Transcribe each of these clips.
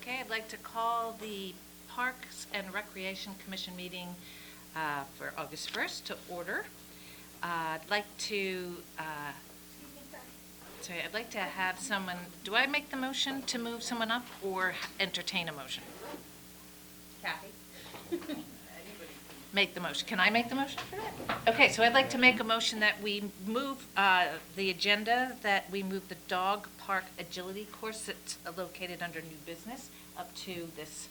Okay, I'd like to call the Parks and Recreation Commission meeting for August 1st to order. I'd like to have someone, do I make the motion to move someone up or entertain a motion? Kathy? Make the motion. Can I make the motion for that? Okay, so I'd like to make a motion that we move the agenda, that we move the dog park agility course that's located under new business up to this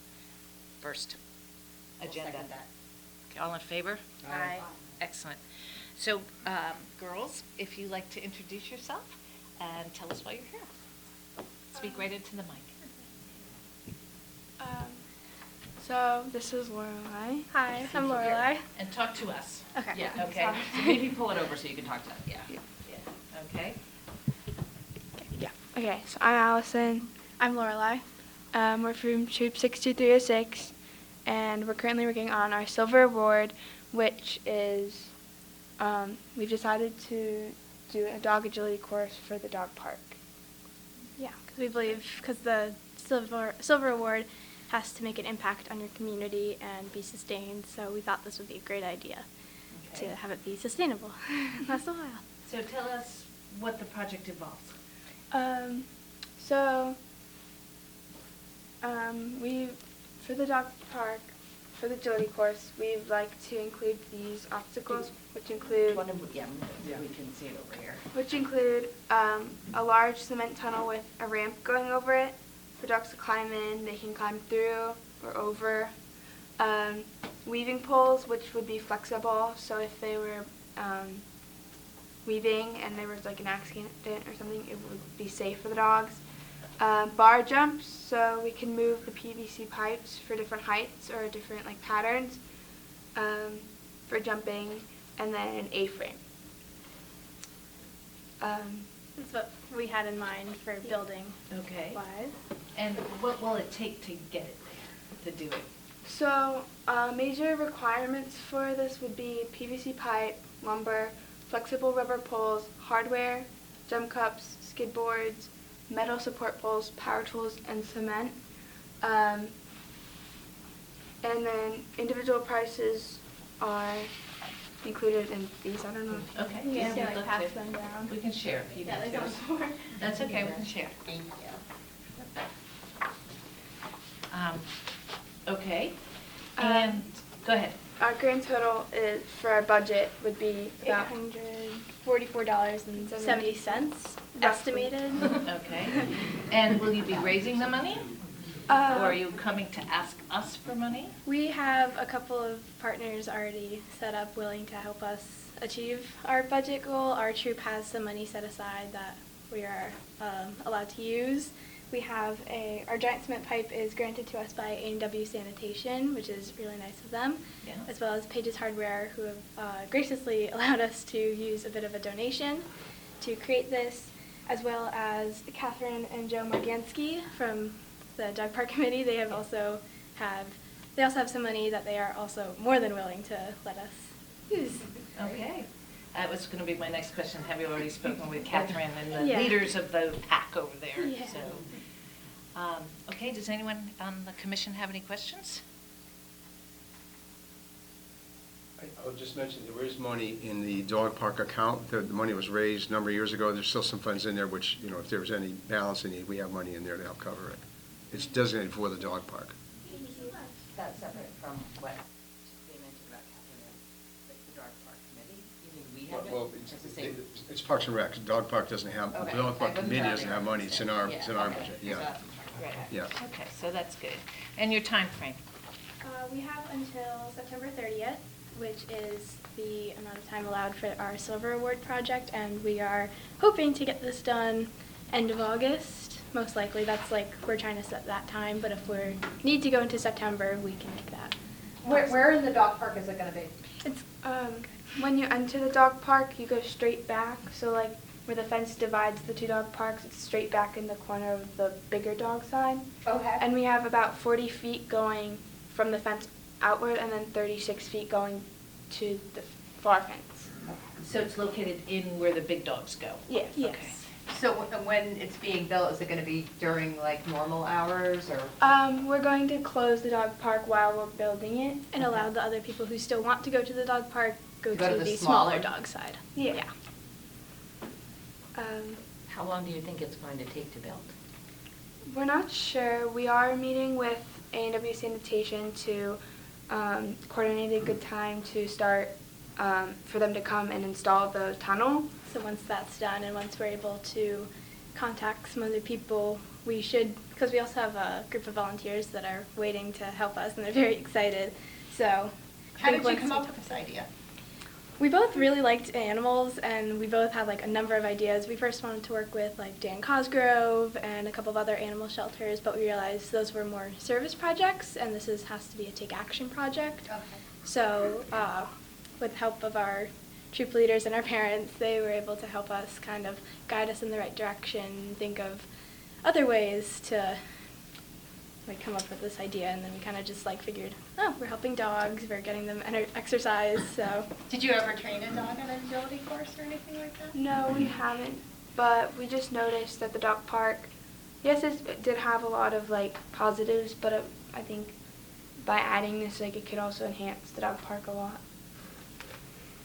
first agenda. I'll second that. Okay, all in favor? Aye. Excellent. So, girls, if you'd like to introduce yourself and tell us why you're here. Speak right into the mic. So this is Lorelai. Hi, I'm Lorelai. And talk to us. Okay. Yeah, Okay. okay. So maybe pull it over so you can talk to us. Yeah. Yeah. Okay. Yeah. Okay, so I'm Allison. I'm Lorelai. We're from Troop 62306, and we're currently working on our Silver Award, which is, we've decided to do a dog agility course for the dog park. Yeah, because we believe the Silver Award has to make an impact on your community and be sustained, so we thought this would be a great idea Okay. to have it be sustainable. That's a while. So tell us what the project involves. We, for the dog park, for the agility course, we'd like to include these obstacles, which include We can see it over here. a large cement tunnel with a ramp going over it. For dogs to climb in, they can climb through or over. Weaving poles, which would be flexible, so if they were weaving and there was like an accident or something, it would be safe for the dogs. Bar jumps, so we can move the PVC pipes for different heights or different like patterns for jumping, and then an A-frame. That's what we had in mind for building Okay. wise. And what will it take to get it there, to do it? So major requirements for this would be PVC pipe, lumber, flexible rubber poles, hardware, jump cups, skid boards, metal support poles, power tools, and cement. And then individual prices are included in these. I don't know if you Okay. You can we'd like love pass to. them down. We can share if you Yeah, need there's to. on more. That's okay, we can share. Thank you. Okay. Um, And, go ahead. our grand total is for our budget would be about $844.70 estimated. Okay. And will you be raising the money? Or are you coming to ask us for money? We have a couple of partners already set up willing to help us achieve our budget goal. Our troop has some money set aside that we are allowed to use. We have our giant cement pipe is granted to us by A&W Sanitation, which is really nice of them, Yeah. as well as Pages Hardware, who have graciously allowed us to use a bit of a donation to create this, as well as Catherine and Joe Morganski from the Dog Park Committee. They also have some money that they are also more than willing to let us use. Okay. That was going to be my next question. Have you already spoken with Catherine and the Yeah. leaders of the pack over there? Yeah. So, okay, does anyone on the commission have any questions? I'll just mention, there is money in the dog park account. The money was raised a number of years ago. There's still some funds in there which, if there was any balance in it, we have money in there to help cover it. It's designated for the dog park. That's separate from what they mentioned about Catherine and like the dog park committee. You mean we have it? Well, It's the same. it's Parks and Rec. The dog park doesn't have, Okay. the dog park I wasn't committee sure. doesn't have money. It's in our Yeah, okay. budget, yeah. Right. Yeah. Okay, so that's good. And your time frame? We have until September 30th, which is the amount of time allowed for our Silver Award project, and we are hoping to get this done end of August. Most likely, that's we're trying to set that time, but if we need to go into September, we can make that. Where in the dog park is it gonna be? It's When you enter the dog park, you go straight back. So like where the fence divides the two dog parks, it's straight back in the corner of the bigger dog side. Okay. And we have about 40 feet going from the fence outward, and then 36 feet going to the far fence. So it's located in where the big dogs go? Yes. Yes. Okay. So when it's being built, is it going to be during like normal hours or? We're going to close the dog park while we're building it. And allow the other people who still want to go to the dog park go to the smaller dog side. Yeah. Um, How long do you think it's going to take to build? We're not sure. We are meeting with A&W Sanitation to coordinate a good time to start for them to come and install the tunnel. So once that's done and once we're able to contact some other people, we should, because we also have a group of volunteers that are waiting to help us and they're very excited. So How did you come up with this idea? we both really liked animals and we both had like a number of ideas. We first wanted to work with like Dan Cosgrove and a couple of other animal shelters, but we realized those were more service projects and this has to be a take action project. Okay. So with the help of our troop leaders and our parents, they were able to help us kind of guide us in the right direction, think of other ways to like come up with this idea, and then we kind of just like figured, oh, we're helping dogs, we're getting them exercise, so. Did you ever train a dog on an agility course or anything like that? No, we haven't, but we just noticed that the dog park, yes, it did have a lot of like positives, but I think by adding this, like it could also enhance the dog park a lot.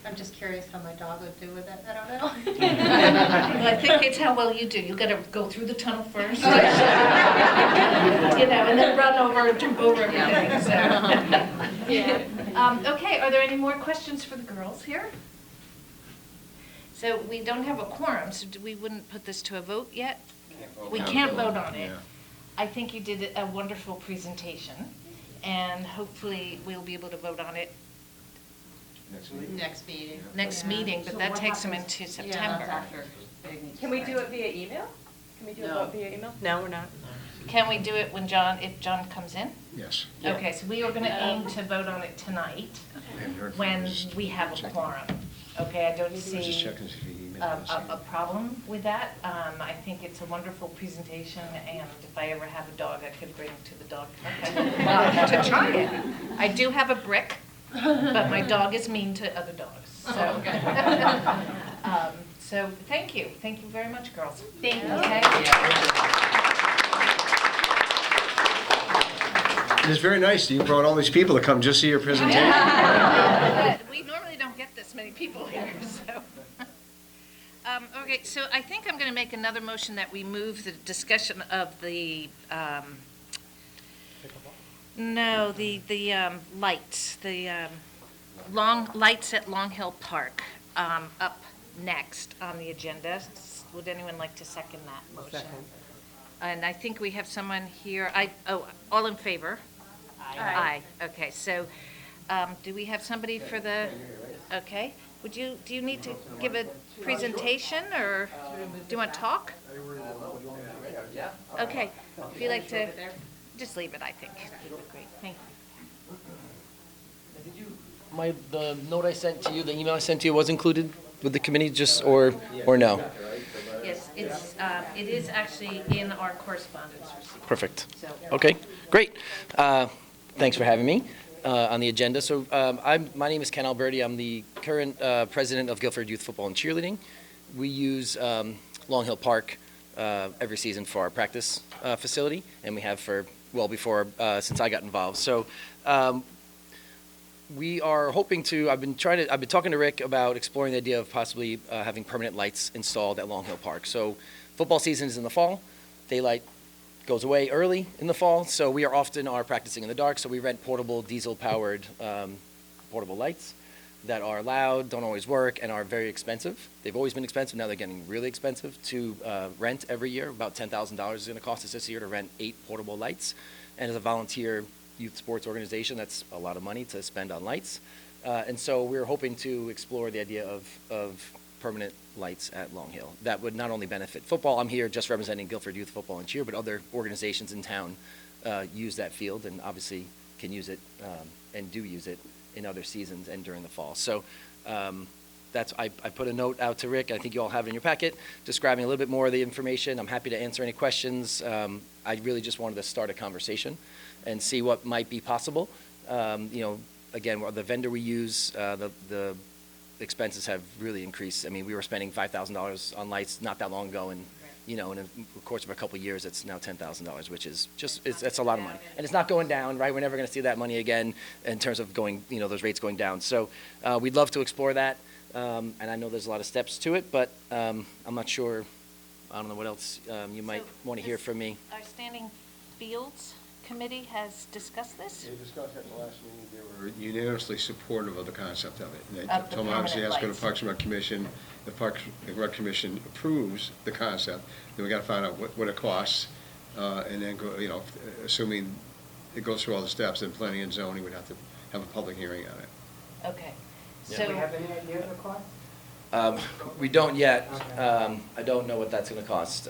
I'm just curious how my dog would do with it. I don't know. Well, I think it's how well you do. You gotta go through the tunnel first. You know, and then run over and jump over everything, so. Yeah. Okay, are there any more questions for the girls here? So we don't have a quorum, so we wouldn't put this to a vote yet? We can't vote on it. Yeah. I think you did a wonderful presentation, and hopefully we'll be able to vote on it Next meeting. next meeting, but that takes them into September. Can we do it via email? Can we do a vote via email? No, we're not. Can we do it when if John comes in? Yes. Okay, so we are gonna aim to vote on it tonight, Haven't heard from when him. Just we have a checking. quorum. Okay, I don't Just see checking if he emailed us. a problem with that. I think it's a wonderful presentation, and if I ever have a dog, I could bring to the dog park. I would love to try it. I do have a brick, but my dog is mean to other dogs, so. So, thank you very much, girls. Thank you. Okay? It's very nice that you brought all these people to come just see your presentation. We normally don't get this many people here, so. Okay, so I think I'm going to make another motion that we move the discussion of the, lights, lights at Long Hill Park, up next on the agenda. Would anyone like to second that motion? And I think we have someone here, all in favor? Aye. Okay, so, do we have somebody for the, okay. Do you need to give a presentation, or do you want to talk? Okay, if you'd like to, just leave it, I think. Great, thank you. The note I sent to you, the email I sent to you was included with the committee, or no? Yes, it is actually in our correspondence receipt. Perfect. So, Okay, great. Thanks for having me on the agenda. So my name is Ken Alberti. I'm the current president of Guilford Youth Football and Cheerleading. We use Long Hill Park every season for our practice facility, and we have for well before since I got involved. So we are hoping to. I've been talking to Rick about exploring the idea of possibly having permanent lights installed at Long Hill Park. So football season is in the fall. Daylight goes away early in the fall, so we often are practicing in the dark. So we rent portable diesel-powered portable lights that are loud, don't always work, and are very expensive. They've always been expensive. Now they're getting really expensive to rent every year. About $10,000 is going to cost us this year to rent 8 portable lights. And as a volunteer youth sports organization, that's a lot of money to spend on lights. And so we're hoping to explore the idea of permanent lights at Long Hill. That would not only benefit football. I'm here just representing Guilford Youth Football and Cheer, but other organizations in town use that field and obviously can use it and do use it in other seasons and during the fall. So I put a note out to Rick. I think you all have it in your packet, describing a little bit more of the information. I'm happy to answer any questions. I really just wanted to start a conversation and see what might be possible. Again, the vendor we use, the expenses have really increased. I mean, we were spending $5,000 on lights not that long ago, and, you know, in the course of a couple of years, it's now $10,000, which is just, that's a lot of money. And it's not going down, right? We're never going to see that money again in terms of going, you know, those rates going down. So we'd love to explore that, and I know there's a lot of steps to it, but I'm not sure, I don't know what else you might So want to hear this- from me. Our standing fields committee has discussed this? They discussed at the last meeting, they were unanimously supportive of the concept of it. And they Of the told me, obviously, permanent ask the lights. Parks and Rec Commission, the Parks and Rec Commission approves the concept, then we gotta find out what it costs, and then go, you know, assuming it goes through all the steps, then planning and zoning would have to have a public hearing on it. Okay. Do So, we have any idea of the cost? We don't yet. Okay. I don't know what that's going to cost.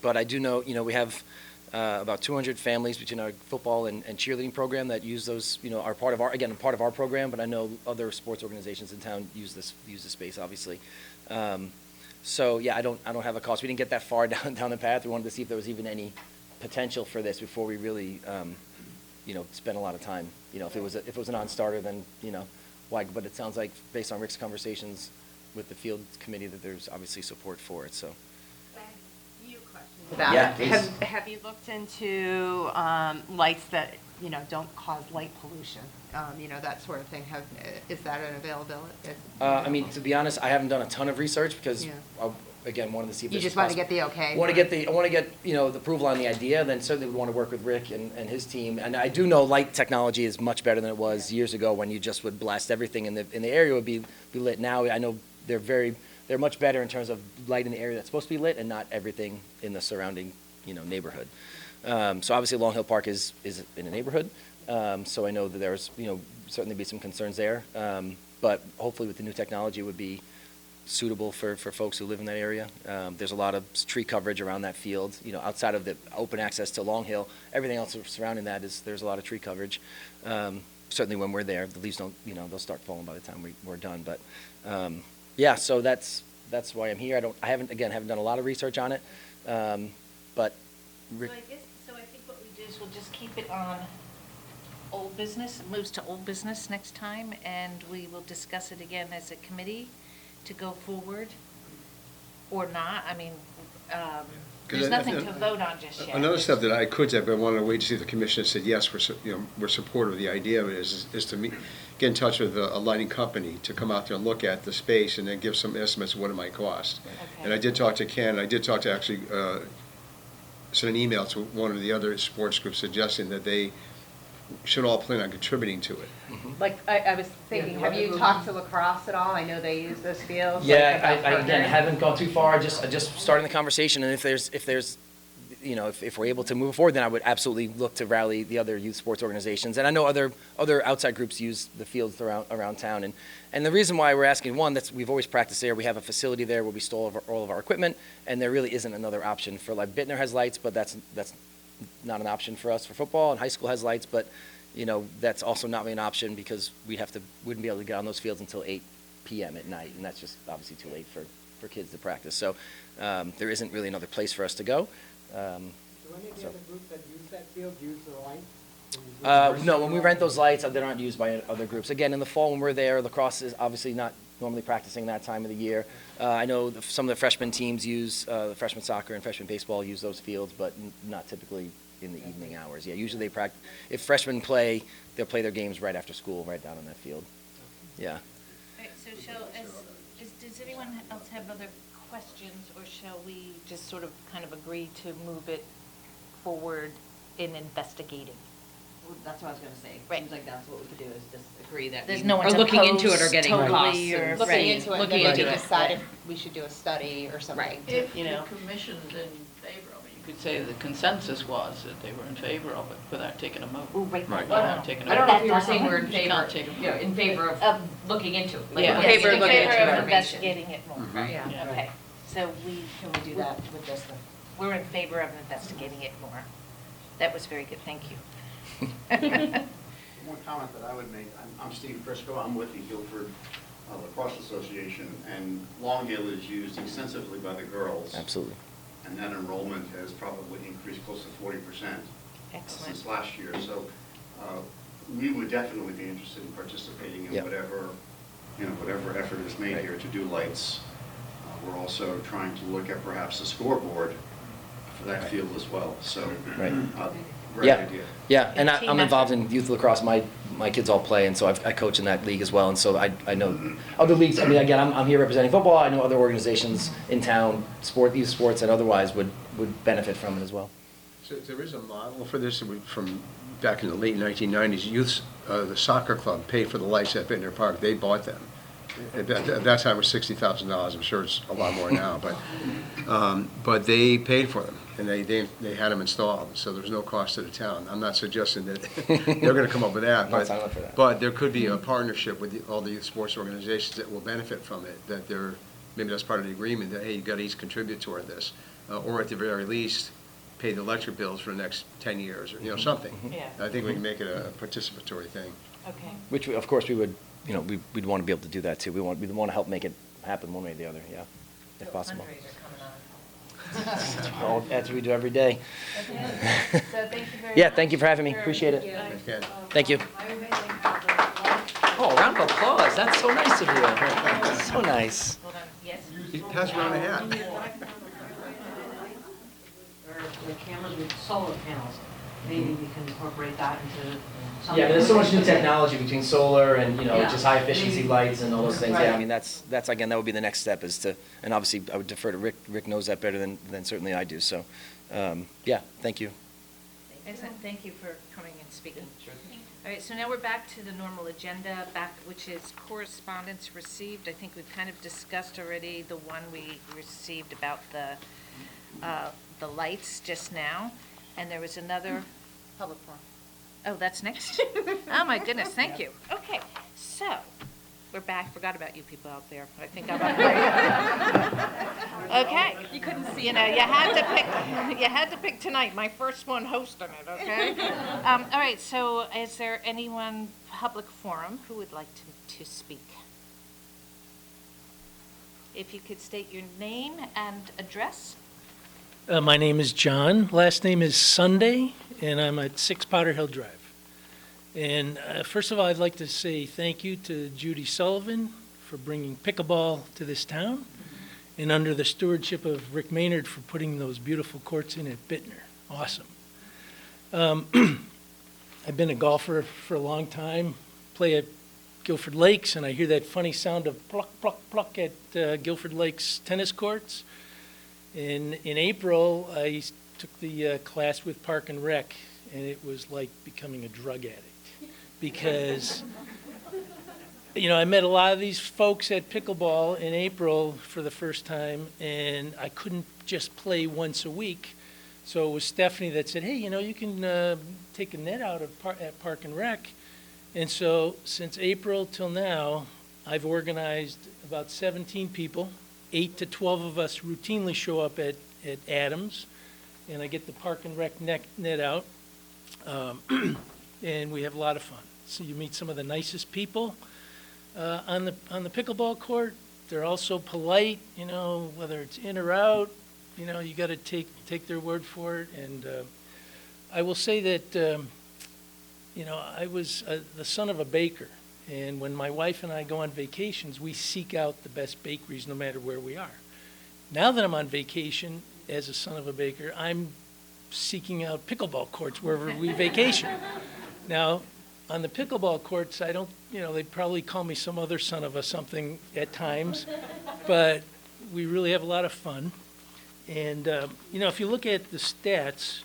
But I do know, you know, we have about 200 families between our football and cheerleading program that use those, you know, are part of our, again, part of our program, but I know other sports organizations in town use the space, obviously. So, yeah, I don't have a cost. We didn't get that far down the path. We wanted to see if there was even any potential for this before we really, you know, spent a lot of time. You know, if it was a non-starter, then, you know, why? But it sounds like, based on Rick's conversations with the field committee, that there's obviously support for it, so. About Yeah, it. please. Have you looked into lights that, you know, don't cause light pollution? You know, that sort of thing. Is that an availability? I mean, to be honest, I haven't done a ton of research because, Yeah. again, wanted to see if You this just is want to possible. get the okay? I want to get, you know, the approval on the idea, then certainly would want to work with Rick and his team. And I do know light technology is much better than it was years ago when you just would blast everything in the area would be lit. Now, I know they're much better in terms of light in the area that's supposed to be lit and not everything in the surrounding, you know, neighborhood. So obviously Long Hill Park is in a neighborhood. So I know that there's, you know, certainly be some concerns there. But hopefully with the new technology it would be suitable for folks who live in that area. There's a lot of tree coverage around that field, you know, outside of the open access to Long Hill. Everything else surrounding that there's a lot of tree coverage. Certainly when we're there, the leaves don't, you know, they'll start falling by the time we're done. But yeah, so that's why I'm here. I haven't done a lot of research on it. But Rick, so I think what we do is we'll just keep it on old business, it moves to old business next time, and we will discuss it again as a committee to go forward or not. I mean, there's nothing to vote on just yet. Another step that I could have, but I wanted to wait to see if the commission said, yes, we're supportive of the idea of it, is to get in touch with a lighting company to come out there and look at the space and then give some estimates of what it might cost. Okay. And I did talk to Ken, I did talk to actually, sent an email to one of the other sports groups suggesting that they should all plan on contributing to it. Like, I was thinking, Yeah, have the you other- talked to lacrosse at all? I know they use those fields. like, yeah, about I again partnering. haven't gone too far. I just starting the conversation, and if there's you know, if we're able to move forward, then I would absolutely look to rally the other youth sports organizations. And I know other outside groups use the fields around town. And the reason why we're asking, one, we've always practiced there. We have a facility there where we store all of our equipment, and there really isn't another option for, like, Bittner has lights, but that's not an option for us for football, and high school has lights, but, you know, that's also not really an option because wouldn't be able to get on those fields until 8 p.m. at night, and that's just obviously too late for kids to practice. So there isn't really another place for us to go. Do any of the other groups that use that field use the lights? No, when we rent those lights, they're not used by other groups. Again, in the fall when we're there, lacrosse is obviously not normally practicing that time of the year. I know some of the freshman teams use, the freshman soccer and freshman baseball use those fields, but not typically in the evening hours. Yeah, usually they practice, if freshmen play, they'll play their games right after school, right down on that field. Yeah. All right, so does anyone else have other questions, or shall we just sort of kind of agree to move it forward in investigating? Well, that's what I was gonna say. Right. Seems like that's what we could do, is just agree that There's we no one's are looking into it or opposed getting totally costs. or- and- Looking Right. into it, Looking then we into it. decide if we should do a study or something. Right. If You the know? commission's in favor of it, you could say the consensus was that they were in favor of it without taking a vote. Oh, right. Right. Without taking a I don't vote. know if you were saying we're in You favor, can't take a vote. you know, in favor of looking into it. like, Yeah. looking In favor of into looking it, into In favor of information. investigating it more. Right. Yeah. Okay, so Can we do that with just the? we're in favor of investigating it more. That was very good, thank you. One comment that I would make, I'm Steve Frisco, I'm with the Guilford Lacrosse Association, and Long Hill is used extensively by the girls. Absolutely. And that enrollment has probably increased close to 40% Excellent. since last year. So we would definitely be interested in participating in Yeah. whatever whatever effort is made here to do lights. We're also trying to look at perhaps a scoreboard for that field as well, so. Right. Great Yeah. idea. Yeah, and I'm Tina. involved in youth lacrosse. My kids all play, and so I coach in that league as well. And so I know other leagues. I mean, again, I'm here representing football. I know other organizations in town, youth sports and otherwise would benefit from it as well. So there is a model for this from back in the late 1990s. Youths, the soccer club paid for the lights at Bittner Park. They bought them. At that time it was $60,000. I'm sure it's a lot more now, but they paid for them and they had them installed. So there's no cost to the town. I'm not suggesting that they're going to come up with that, Not signing up for that. but there could be a partnership with all the youth sports organizations that will benefit from it. That maybe that's part of the agreement that hey, you've got to each contribute toward this, or at the very least, pay the electric bills for the next 10 years or something. Yeah. I think we can make it a participatory thing. Okay. Which of course we would, we'd want to be able to do that too. We'd want to help make it happen one way or the other. Yeah, if possible. Fundraiser coming on. Well, that's what we do every day. Okay, so thank you very much. Yeah, thank you for having me. Appreciate it. Okay. Thank you. Oh, round of applause. That's so nice of you. So nice. Hold on, yes? Pass around a hat. Or the cameras with solar panels, maybe we can incorporate that into something. Yeah, there's so much new technology between solar and, Yeah. just high efficiency lights and all those things. Yeah, I Right. mean, that's again, that would be the next step is to, and obviously I would defer to Rick. Rick knows that better than certainly I do. So, yeah, thank you. Excellent, thank you for coming and speaking. All right, so now we're back to the normal agenda, which is correspondence received. I think we've kind of discussed already the one we received about the lights just now, and there was another. Public forum. Oh, that's next? Oh, my goodness, thank you. Okay, so, we're back, forgot about you people out there, I think I'm up. Okay. You couldn't see. You had to pick tonight, my first one hosting it, okay? All right, so is there anyone, public forum, who would like to speak? If you could state your name and address? My name is John. Last name is Sunday, and I'm at 6 Powder Hill Drive. And first of all, I'd like to say thank you to Judy Sullivan for bringing pickleball to this town, and under the stewardship of Rick Maynard for putting those beautiful courts in at Bittner. Awesome. I've been a golfer for a long time, play at Guilford Lakes, and I hear that funny sound of pluck, pluck, pluck at Guilford Lakes tennis courts. In April, I took the class with Park and Rec, and it was like becoming a drug addict. Because, I met a lot of these folks at pickleball in April for the first time, and I couldn't just play once a week. So it was Stephanie that said, hey, you can take a net out at Park and Rec. And so since April till now, I've organized about 17 people. 8 to 12 of us routinely show up at Adams, and I get the Park and Rec net out, and we have a lot of fun. So you meet some of the nicest people on the pickleball court. They're also polite, whether it's in or out. You got to take their word for it. And I will say that I was the son of a baker. And when my wife and I go on vacations, we seek out the best bakeries no matter where we are. Now that I'm on vacation as a son of a baker, I'm seeking out pickleball courts wherever we vacation. Now, on the pickleball courts, I don't, they probably call me some other son of a something at times, but we really have a lot of fun. And, if you look at the stats,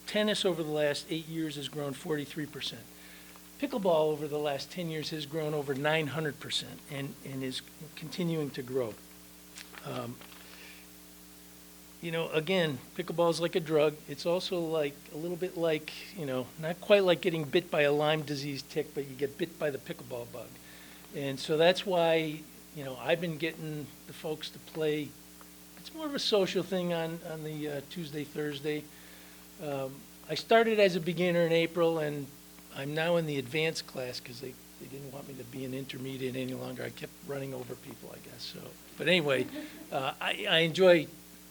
tennis over the last 8 years has grown 43%. Pickleball over the last 10 years has grown over 900% and is continuing to grow. Again, pickleball is like a drug. It's also like a little bit like, not quite like getting bit by a Lyme disease tick, but you get bit by the pickleball bug. And so that's why, I've been getting the folks to play. It's more of a social thing on the Tuesday, Thursday. I started as a beginner in April, and I'm now in the advanced class because they didn't want me to be an intermediate any longer. I kept running over people, I guess. So, but anyway,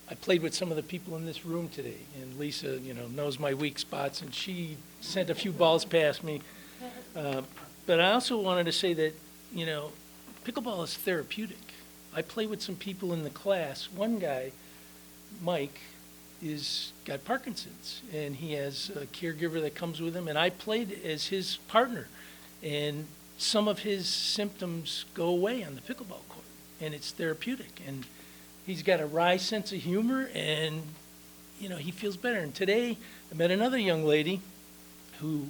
I played with some of the people in this room today, and Lisa, knows my weak spots, and she sent a few balls past me. But I also wanted to say that, pickleball is therapeutic. I play with some people in the class. One guy, Mike, got Parkinson's, and he has a caregiver that comes with him, and I played as his partner, and some of his symptoms go away on the pickleball court, and it's therapeutic, and he's got a wry sense of humor, and he feels better. And today I met another young lady who,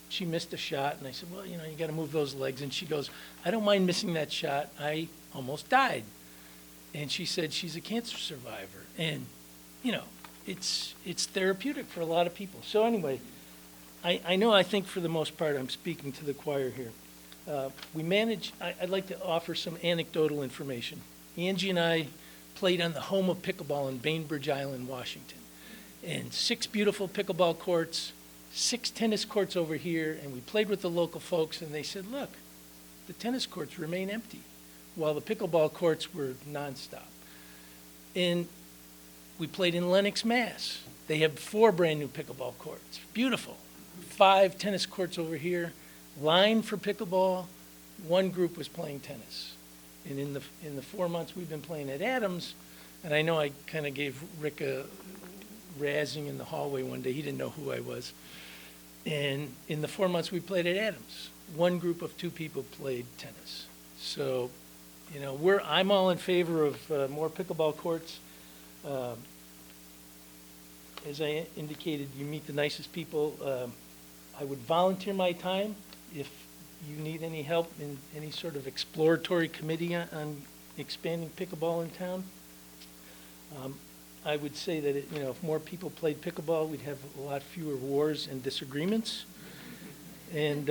she missed a shot, and I said, well, you got to move those legs, and she goes, I don't mind missing that shot, I almost died. And she said she's a cancer survivor, and it's therapeutic for a lot of people. So anyway, I think for the most part I'm speaking to the choir here. I'd like to offer some anecdotal information. Angie and I played on the home of pickleball in Bainbridge Island, Washington. And 6 beautiful pickleball courts, 6 tennis courts over here, and we played with the local folks, and they said, look, the tennis courts remain empty, while the pickleball courts were nonstop. And we played in Lenox, Mass. They have 4 brand new pickleball courts. Beautiful. 5 tennis courts over here, lined for pickleball. 1 group was playing tennis. And in the 4 months we've been playing at Adams, and I know I kind of gave Rick a razzing in the hallway one day. He didn't know who I was. And in the 4 months we played at Adams, 1 group of 2 people played tennis. So, I'm all in favor of more pickleball courts. As I indicated, you meet the nicest people. I would volunteer my time if you need any help in any sort of exploratory committee on expanding pickleball in town. I would say that if more people played pickleball, we'd have a lot fewer wars and disagreements. And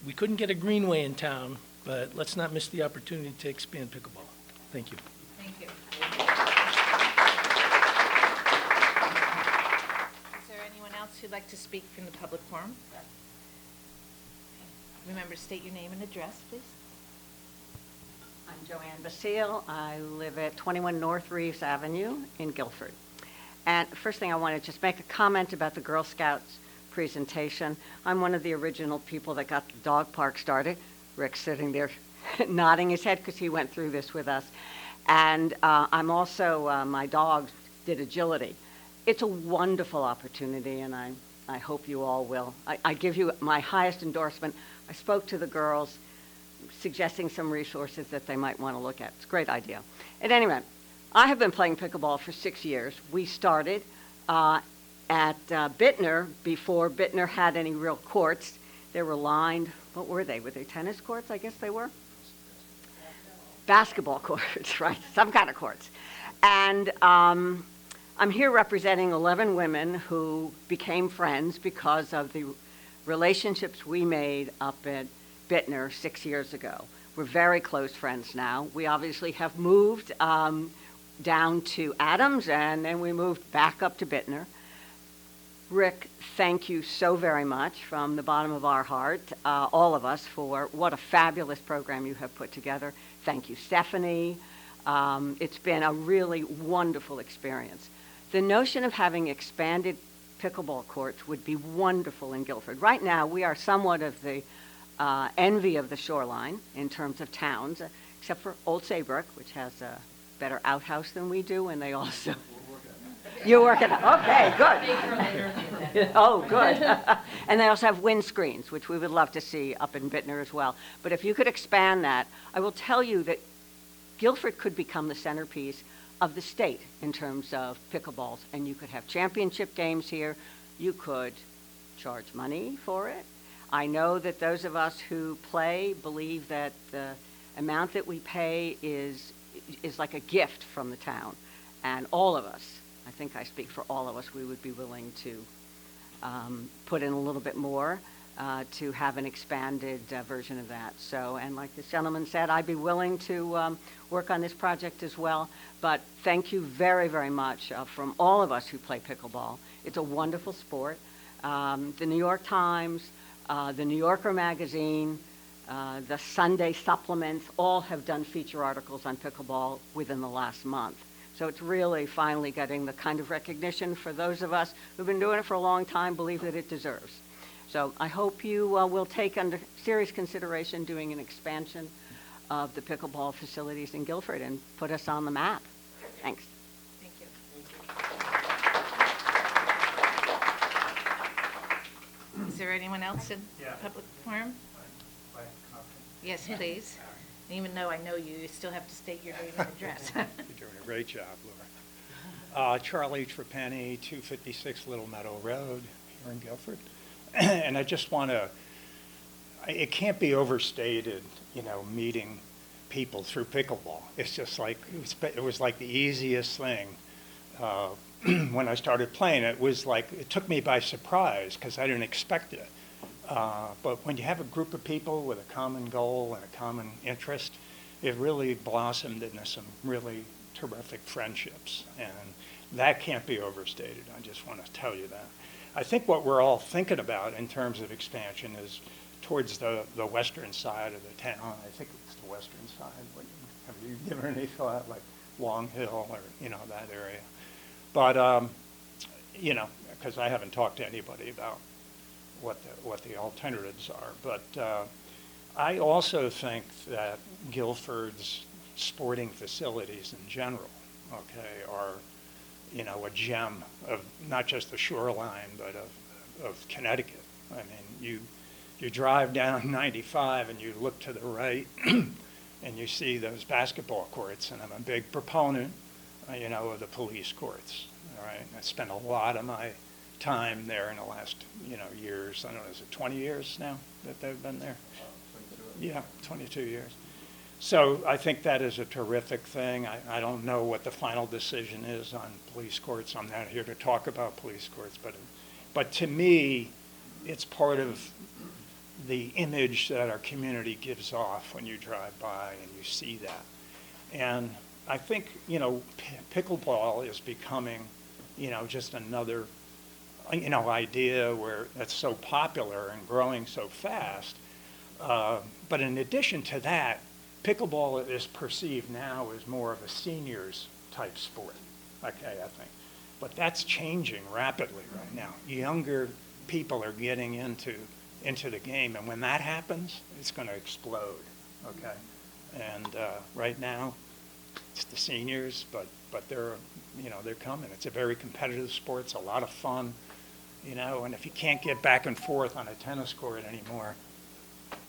we couldn't get a greenway in town, but let's not miss the opportunity to expand pickleball. Thank you. Thank you. Is there anyone else who'd like to speak in the public forum? Remember to state your name and address, please. I'm Joanne Basile. I live at 21 North Reeves Avenue in Guilford. And first thing I want to just make a comment about the Girl Scouts presentation. I'm one of the original people that got the dog park started. Rick's sitting there nodding his head because he went through this with us. And I'm also, my dog did agility. It's a wonderful opportunity, and I hope you all will. I give you my highest endorsement. I spoke to the girls, suggesting some resources that they might want to look at. It's a great idea. At any rate, I have been playing pickleball for 6 years. We started at Bittner before Bittner had any real courts. They were lined, what were they? Were they tennis courts? I guess they were. Basketball courts, right? Some kind of courts. And I'm here representing 11 women who became friends because of the relationships we made up at Bittner 6 years ago. We're very close friends now. We obviously have moved down to Adams, and then we moved back up to Bittner. Rick, thank you so very much from the bottom of our heart, all of us, for what a fabulous program you have put together. Thank you, Stephanie. It's been a really wonderful experience. The notion of having expanded pickleball courts would be wonderful in Guilford. Right now, we are somewhat of the envy of the shoreline in terms of towns, except for Old Saybrook, which has a better outhouse than we do, and they also... You're working on it. Okay, good. Oh, good. And they also have windscreens, which we would love to see up in Bittner as well. But if you could expand that, I will tell you that Guilford could become the centerpiece of the state in terms of pickleballs, and you could have championship games here. You could charge money for it. I know that those of us who play believe that the amount that we pay is like a gift from the town, and all of us, I think I speak for all of us, we would be willing to put in a little bit more to have an expanded version of that. So, and like this gentleman said, I'd be willing to work on this project as well. But thank you very, very much from all of us who play pickleball. It's a wonderful sport. The New York Times, the New Yorker magazine, the Sunday supplements, all have done feature articles on pickleball within the last month. So it's really finally getting the kind of recognition for those of us who've been doing it for a long time, believe that it deserves. So I hope you will take under serious consideration doing an expansion of the pickleball facilities in Guilford and put us on the map. Thanks. Thank you. Is there anyone else in public forum? Yes, please. Even though I know you, you still have to state your name and address. You're doing a great job, Laura. Charlie Trapani, 256 Little Meadow Road here in Guilford. And I just want to, it can't be overstated, meeting people through pickleball. It's just like, it was like the easiest thing. When I started playing, it took me by surprise because I didn't expect it. But when you have a group of people with a common goal and a common interest, it really blossomed into some really terrific friendships. And that can't be overstated. I just want to tell you that. I think what we're all thinking about in terms of expansion is towards the western side of the town. I think it's the western side. Have you given any thought, like Long Hill or, that area? But, because I haven't talked to anybody about what the alternatives are. But I also think that Guilford's sporting facilities in general, are, a gem of not just the shoreline, but of Connecticut. I mean, you drive down 95 and you look to the right and you see those basketball courts, and I'm a big proponent, of the police courts. All right, I spent a lot of my time there in the last, years. I don't know, is it 20 years now that they've been there? 22. Yeah, 22 years. So I think that is a terrific thing. I don't know what the final decision is on police courts. I'm not here to talk about police courts, but to me, it's part of the image that our community gives off when you drive by and you see that. And I think, pickleball is becoming, just another, idea where that's so popular and growing so fast. But in addition to that, pickleball is perceived now as more of a seniors type sport, okay, I think. But that's changing rapidly right now. Younger people are getting into the game, and when that happens, it's going to explode, okay? And right now, it's the seniors, but they're coming. It's a very competitive sport. It's a lot of fun, and if you can't get back and forth on a tennis court anymore,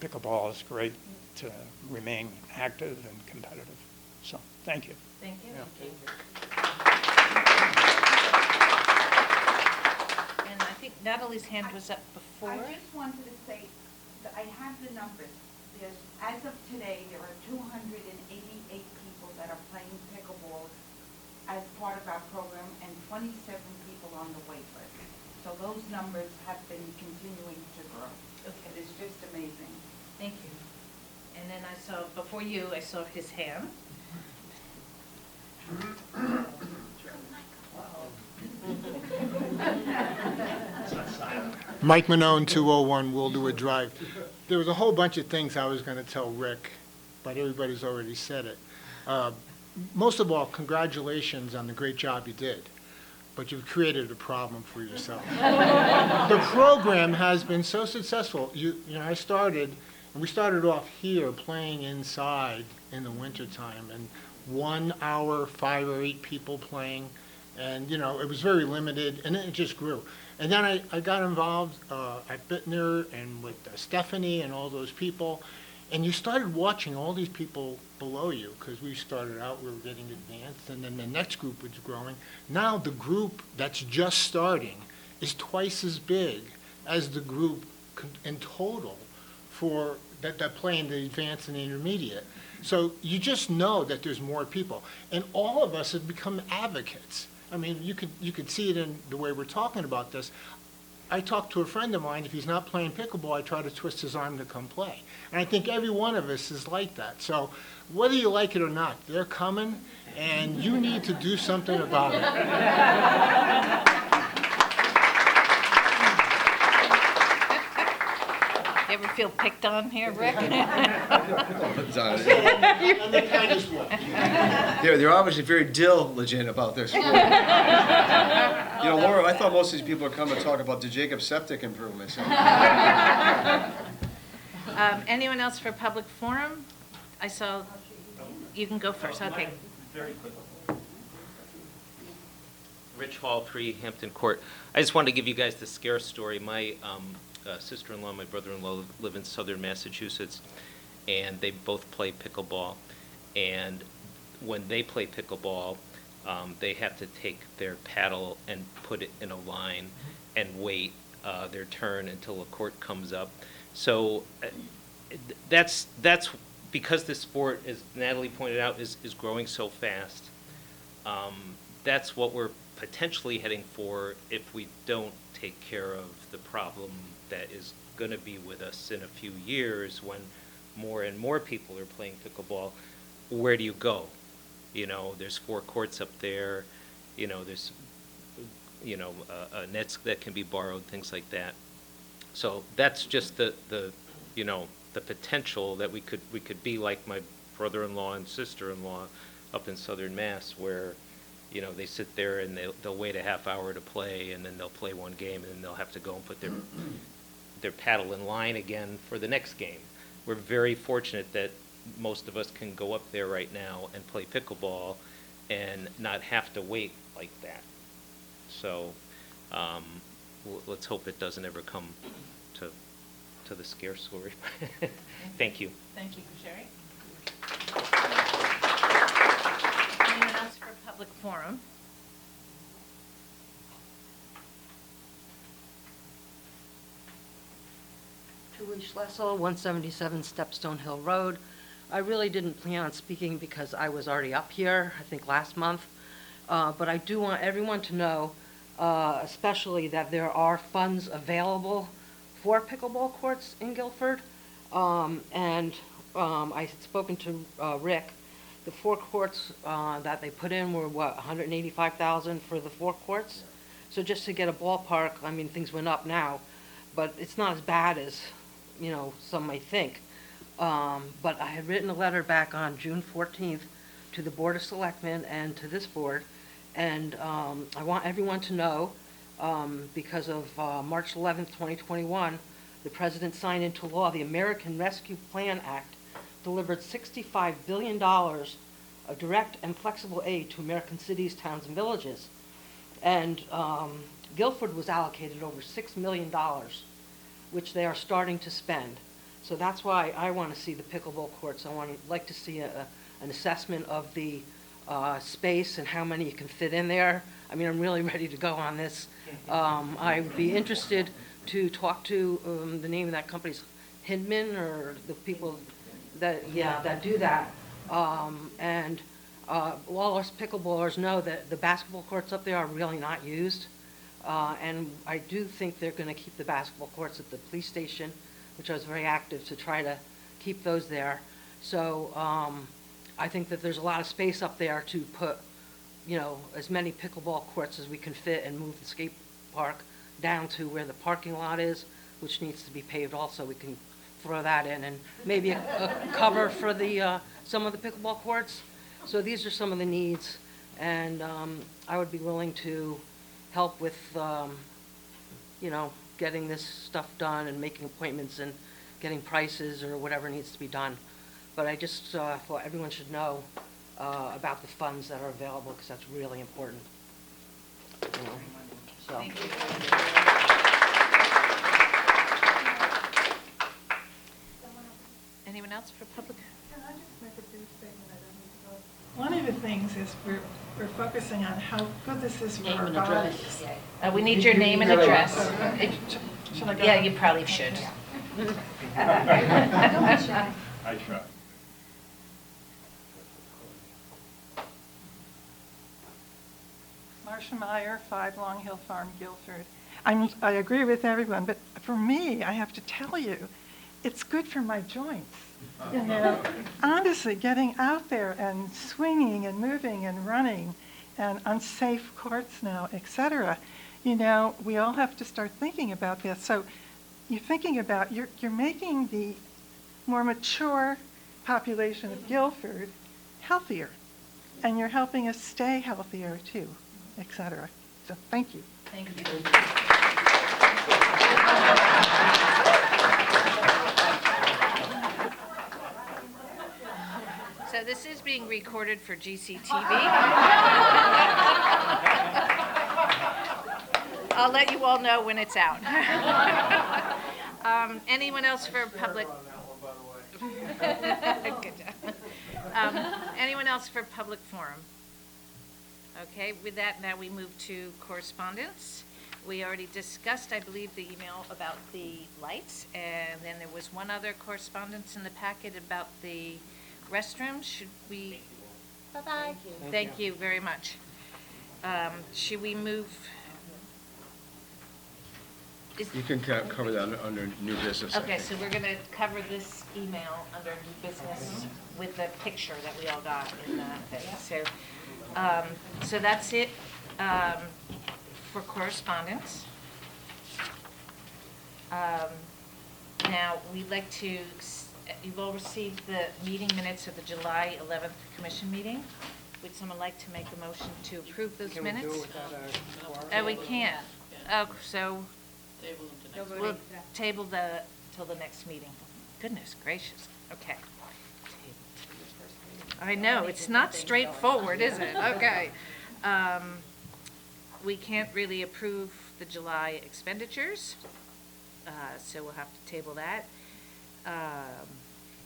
pickleball is great to remain active and competitive. So, thank you. Thank you. Yeah. Thank you. And I think Natalie's hand was up before. I just wanted to say that I have the numbers. As of today, there are 288 people that are playing pickleball as part of our program and 27 people on the wait list. So those numbers have been continuing to grow. Okay. It is just amazing. Thank you. And then I saw, before you, I saw his hand. Mike Manone, 201 Wildwood Drive. There was a whole bunch of things I was going to tell Rick, but everybody's already said it. Most of all, congratulations on the great job you did, but you've created a problem for yourself. The program has been so successful. We started off here playing inside in the wintertime, and 1 hour, 5 or 8 people playing, and it was very limited, and then it just grew. And then I got involved at Bittner and with Stephanie and all those people, and you started watching all these people below you, because we started out, we were getting advanced, and then the next group was growing. Now the group that's just starting is twice as big as the group in total for that play in the advanced and the intermediate. So you just know that there's more people, and all of us have become advocates. I mean, you could see it in the way we're talking about this. I talked to a friend of mine, if he's not playing pickleball, I try to twist his arm to come play. And I think every one of us is like that. So whether you like it or not, they're coming, and you need to do something about it. You ever feel picked on here, Rick? They're obviously very diligent about their sport. Laura, I thought most of these people are coming to talk about the Jacob septic improvements. Anyone else for public forum? I saw, you can go first, okay. Very quickly. Rich Hall, 3 Hampton Court. I just wanted to give you guys the scare story. My sister-in-law, my brother-in-law live in southern Massachusetts, and they both play pickleball. And when they play pickleball, they have to take their paddle and put it in a line and wait their turn until a court comes up. So that's because this sport, as Natalie pointed out, is growing so fast. That's what we're potentially heading for if we don't take care of the problem that is going to be with us in a few years when more and more people are playing pickleball. Where do you go? You know, there's 4 courts up there. You know, there's, nets that can be borrowed, things like that. So that's just the potential that we could be like my brother-in-law and sister-in-law up in southern Mass, where they sit there and they'll wait a half hour to play, and then they'll play one game, and then they'll have to go and put their paddle in line again for the next game. We're very fortunate that most of us can go up there right now and play pickleball and not have to wait like that. So let's hope it doesn't ever come to the scare story. Thank you. Thank you, Sherry. Anyone else for public forum? Julie Schlessel, 177 Stepstone Hill Road. I really didn't plan on speaking because I was already up here, I think last month. But I do want everyone to know, especially that there are funds available for pickleball courts in Guilford. I had spoken to Rick. The 4 courts that they put in were, $185,000 for the 4 courts? So just to get a ballpark, I mean, things went up now, but it's not as bad as, some may think. But I had written a letter back on June 14th to the Board of Selectmen and to this board, and I want everyone to know, because of March 11th, 2021, the President signed into law the American Rescue Plan Act, delivered $65 billion of direct and flexible aid to American cities, towns, and villages. And Guilford was allocated over $6 million, which they are starting to spend. So that's why I want to see the pickleball courts. Like to see an assessment of the space and how many you can fit in there. I mean, I'm really ready to go on this. I would be interested to talk to the name of that company's Hindman, or the people that do that. And all us pickleballers know that the basketball courts up there are really not used. And I do think they're going to keep the basketball courts at the police station, which I was very active to try to keep those there. So I think that there's a lot of space up there to put, as many pickleball courts as we can fit, and move the skate park down to where the parking lot is, which needs to be paved also. We can throw that in, and maybe a cover for the some of the pickleball courts. So these are some of the needs, and I would be willing to help with, getting this stuff done and making appointments and getting prices or whatever needs to be done. But I just thought everyone should know about the funds that are available, because that's really important. So. Thank you. Anyone else for public? Can I just make a brief statement? I don't need to go. One of the things is we're focusing on how good this is for our bodies. We need your name and address. Should I go? Yeah, you probably should. I try. Marcia Meyer, 5 Long Hill Farm, Guilford. I agree with everyone, but for me, I have to tell you, it's good for my joints. Honestly, getting out there and swinging and moving and running, and unsafe courts now, etc. We all have to start thinking about this. So you're thinking about, you're making the more mature population of Guilford healthier, and you're helping us stay healthier too, etc. So thank you. Thank you. this is being recorded for GCTV. I'll let you all know when it's out. Anyone else for public? Good job. Anyone else for public forum? Okay, with that, now we move to correspondence. We already discussed, I believe, the email about the lights, and then there was one other correspondence in the packet about the restrooms. Should we? Bye-bye. Thank you very much. Should we move? You can cover that under new business. I Okay, think. so we're going to cover this email under new business with the picture that we all got in that thing. So that's it for correspondence. Now, we'd like to, you've all received the meeting minutes of the July 11th commission meeting. Would someone like to make a motion to approve those minutes? Can we do it without a quorum? Oh, we can't. Oh, so Table them to next we'll table till the next meeting. Goodness gracious, okay. I know, it's not straightforward, is it? Okay. We can't really approve the July expenditures, so we'll have to table that.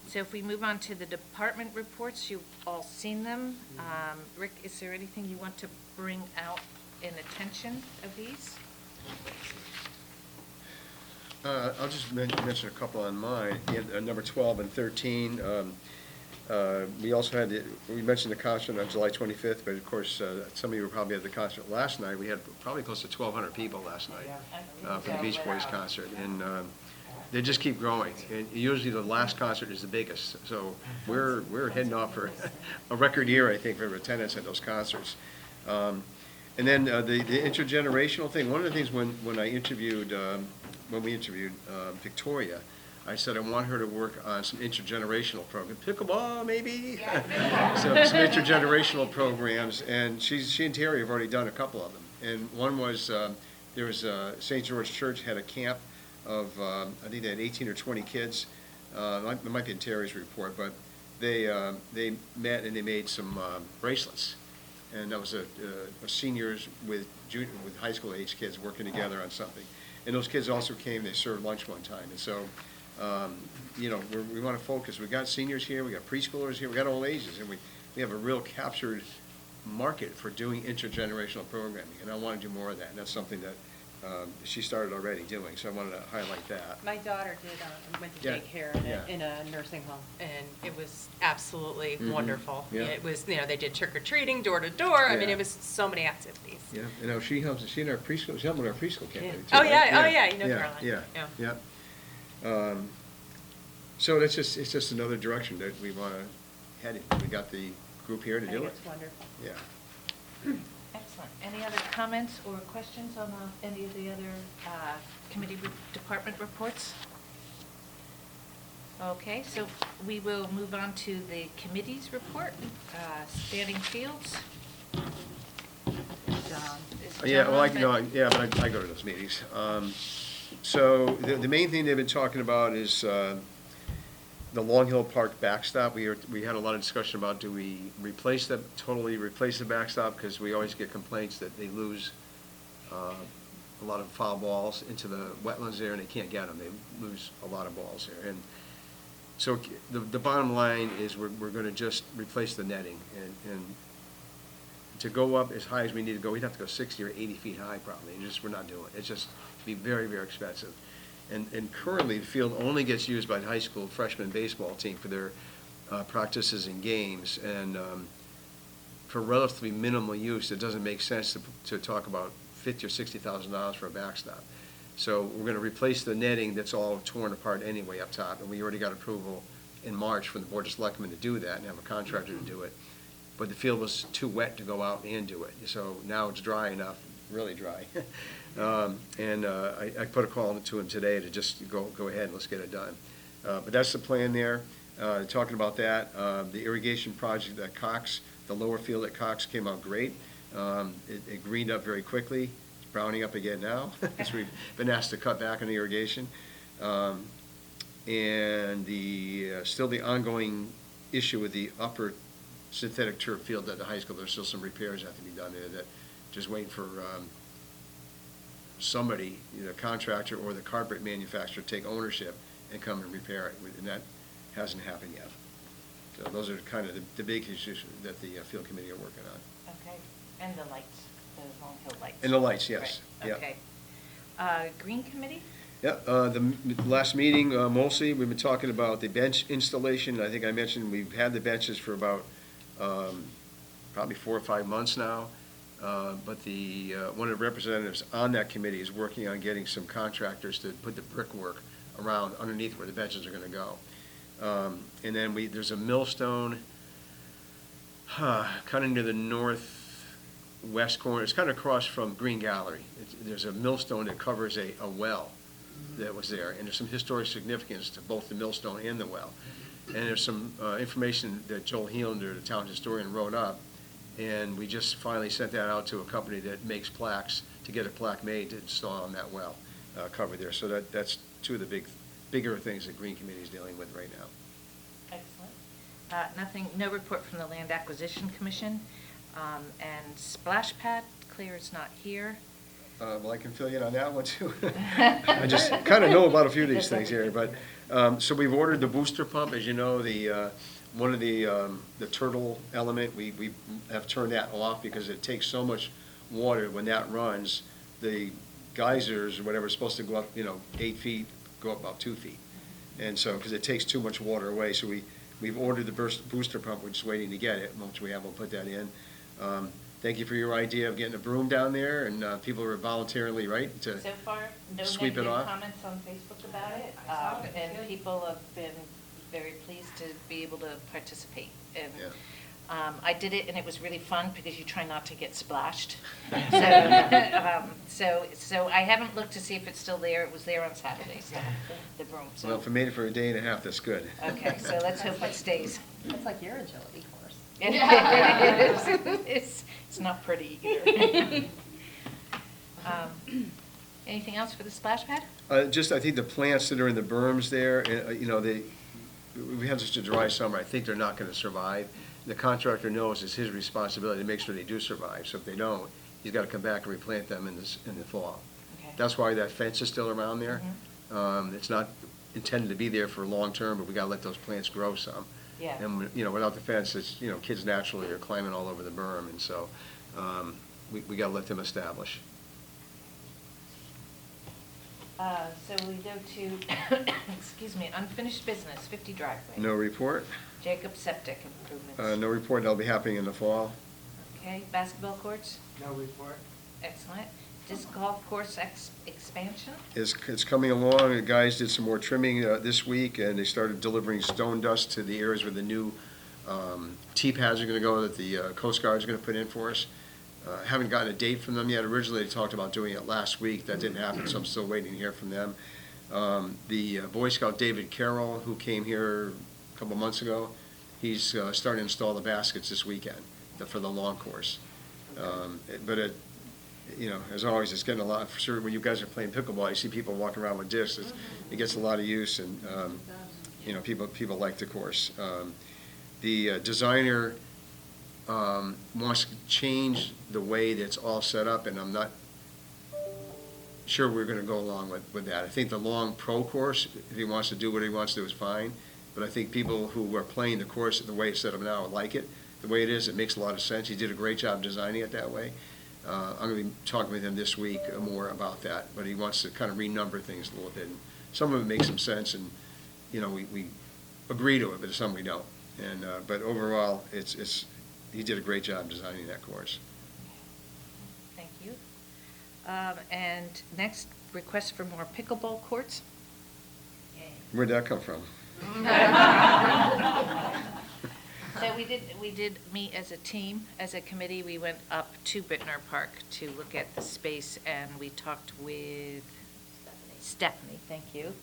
So if we move on to the department reports, you've all seen them. Rick, is there anything you want to bring out in attention of these? I'll just mention a couple on mine. Number 12 and 13. We also had, we mentioned the concert on July 25th, but of course, some of you were probably at the concert last night. We had probably close to 1,200 people last night for the Beach Boys concert. And they just keep growing. And usually the last concert is the biggest. So we're heading off for a record year, I think, for attendance at those concerts. And then the intergenerational thing, one of the things when we interviewed Victoria, I said I want her to work on some intergenerational programs, pickleball maybe? So some intergenerational programs, and she and Terry have already done a couple of them. And one was, there was St. George Church had a camp of, I think they had 18 or 20 kids. It might be in Terry's report, but they met and they made some bracelets. And that was a seniors with high school age kids working together on something. And those kids also came, they served lunch one time. And so, we want to focus. We got seniors here, we got preschoolers here, we got all ages, and we have a real captured market for doing intergenerational programming. And I want to do more of that. And that's something that she started already doing, so I wanted to highlight that. My daughter went to Yeah, daycare yeah. in a nursing home, and it was absolutely Mhm, wonderful. yeah. It was, they did trick or treating, door to door. I mean, Yeah. it was so many activities. Yeah, she helps, she in our preschool, she helped with our preschool campaign too. Oh, right? yeah, you know Yeah, Caroline. Yeah. So it's just another direction that we want to head in. We got the group here to I do think it. it's wonderful. Yeah. Excellent. Any other comments or questions on any of the other committee department reports? Okay, so we will move on to the committee's report. Standing Fields. Yeah, well, but I go to those meetings. So the main thing they've been talking about is the Long Hill Park backstop. We had a lot of discussion about, do we totally replace the backstop? Because we always get complaints that they lose a lot of foul balls into the wetlands there, and they can't get them. They lose a lot of balls there. And so the bottom line is we're going to just replace the netting. And to go up as high as we need to go, we'd have to go 60 or 80 feet high probably. We're not doing it. It's just be very, very expensive. And currently, the field only gets used by the high school freshman baseball team for their practices and games. And for relatively minimal use, it doesn't make sense to talk about $50,000 or $60,000 for a backstop. So we're going to replace the netting that's all torn apart anyway up top. And we already got approval in March from the Board of Selectmen to do that and have a contractor to do it. But the field was too wet to go out and do it. So now it's dry enough, really dry. I put a call to him today to just go ahead and let's get it done. But that's the plan there. Talking about that, the irrigation project at Cox, the lower field at Cox came out great. It greened up very quickly. It's browning up again now, because we've been asked to cut back on the irrigation. And still the ongoing issue with the upper synthetic turf field at the high school. There's still some repairs that have to be done there, that just waiting for somebody, either contractor or the carpet manufacturer, to take ownership and come and repair it, and that hasn't happened yet. So those are kind of the big issues that the field committee are working on. Okay, and the lights, the Long Hill lights. And the lights, yes. Right, Yeah. okay. Green Committee? Yeah, last meeting, mostly, we've been talking about the bench installation. I think I mentioned we've had the benches for about probably 4 or 5 months now. But one of the representatives on that committee is working on getting some contractors to put the brickwork around underneath where the benches are going to go. And then there's a millstone kind of near the northwest corner. It's kind of across from Green Gallery. There's a millstone that covers a well that was there, and there's some historic significance to both the millstone and the well. And there's some information that Joel Heelander, the town historian, wrote up, and we just finally sent that out to a company that makes plaques to get a plaque made to install on that well cover there. So that's two of the bigger things that Green Committee is dealing with right now. Excellent. No report from the Land Acquisition Commission. And Splash Pad, Claire is not here. Well, I can fill you in on that one, too. I just kind of know about a few of these things here, but, so we've ordered the booster pump. As you know, one of the turtle element, we have turned that off because it takes so much water. When that runs, the geysers or whatever is supposed to go up, 8 feet, go up about 2 feet. And so, because it takes too much water away, so we've ordered the booster pump. We're just waiting to get it. Once we have, we'll put that in. Thank you for your idea of getting a broom down there, and people are voluntarily, right, to So far, no sweep it negative off? comments on Facebook about it, I saw it. and Good. people have been very pleased to be able to participate. And Yeah. I did it, and it was really fun because you try not to get splashed. So I haven't looked to see if it's still there. It was there on Saturday, so the broom. So. Well, if we made it for a day and a half, that's good. Okay, so let's hope it stays. It's like your agility course. It is. It's not pretty either. Anything else for the splash pad? I think the plants that are in the berms there, we had such a dry summer, I think they're not going to survive. The contractor knows it's his responsibility to make sure they do survive, so if they don't, he's got to come back and replant them in the fall. Okay. That's why that fence is still around there. Mhm. It's not intended to be there for long term, but we got to let those plants grow some. Yeah. And, without the fence, it's, kids naturally are climbing all over the berm, and so we got to let them establish. So we go to, excuse me, unfinished business, 50 driveway. No report? Jacob Septic improvements. No report. That'll be happening in the fall. Okay, basketball courts, No report. excellent. Disc golf course expansion. It's coming along. The guys did some more trimming this week, and they started delivering stone dust to the areas where the new T-pads are going to go that the Coast Guard is going to put in for us. Haven't gotten a date from them yet. Originally, they talked about doing it last week. That didn't happen, so I'm still waiting to hear from them. The Boy Scout David Carroll, who came here a couple months ago, he's starting to install the baskets this weekend for the long course. But as always, it's getting a lot. For sure, when you guys are playing pickleball, you see people walking around with discs. It gets a lot of use, and people like the course. The designer wants to change the way that's all set up, and I'm not sure we're going to go along with that. I think the long pro course, if he wants to do what he wants to do, is fine. But I think people who are playing the course the way it's set up now like it. The way it is, it makes a lot of sense. He did a great job designing it that way. I'm going to be talking with him this week more about that, but he wants to kind of renumber things a little bit. And some of it makes some sense, and we agree to it, but some we don't. And but overall, he did a great job designing that course. Thank you. And next, request for more pickleball courts. Where'd that come from? So we did meet as a team, as a committee. We went up to Bittner Park to look at the space, and we talked with Stephanie, thank you,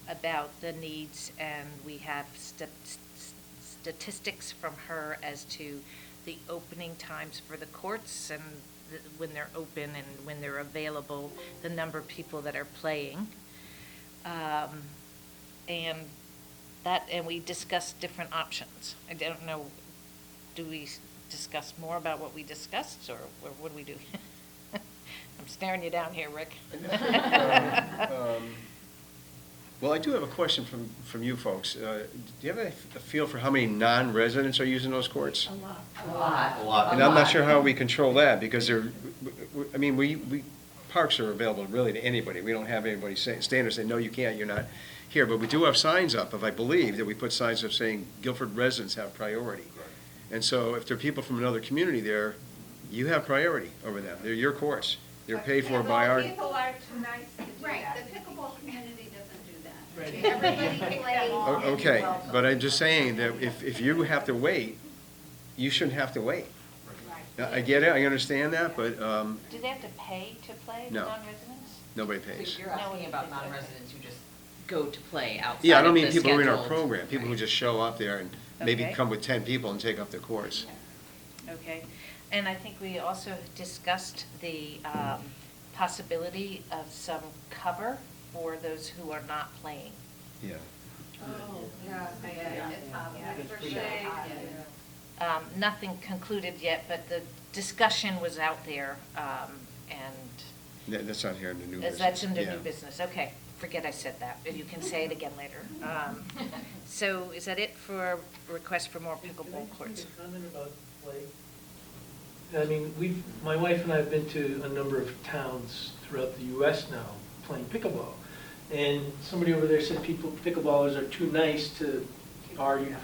about the needs, and we have statistics from her as to the opening times for the courts and when they're open and when they're available, the number of people that are playing. And we discussed different options. I don't know do we discuss more about what we discussed, or what do we do? I'm staring you down here, Rick. Well, I do have a question from you folks. Do you have a feel for how many non-residents are using those courts? A lot. A lot. And I'm not sure how we control that, because I mean, parks are available really to anybody. We don't have anybody stand there and say, no, you can't, you're not here. But we do have signs up, if I believe, that we put signs up saying Guilford residents have priority. And so if there are people from another community there, you have priority over them. They're your courts. They're paid for by our. People are too nice to do Right, that. the pickleball community doesn't do that. Right. Everybody plays. Okay, but I'm just saying that if you have to wait, you shouldn't have to wait. I get it, I understand that, but Do they have to pay to play, the No. non-residents? nobody pays. You're asking about non-residents who just go to play outside Yeah, I don't of mean the people who are in our scheduled- program, people who just show up there and maybe Okay. come with 10 people and take up the course. Okay, and I think we also discussed the possibility of some cover for those who are not playing. Yeah. Nothing concluded yet, but the discussion was out there, and That's not here in the new business. that's in the Yeah. new business. Okay, forget I said that, you can say it again later. So is that it for request for more pickleball courts? Can I make a comment about play? I mean, my wife and I have been to a number of towns throughout the US now playing pickleball. And somebody over there said pickleballers are too nice to argue.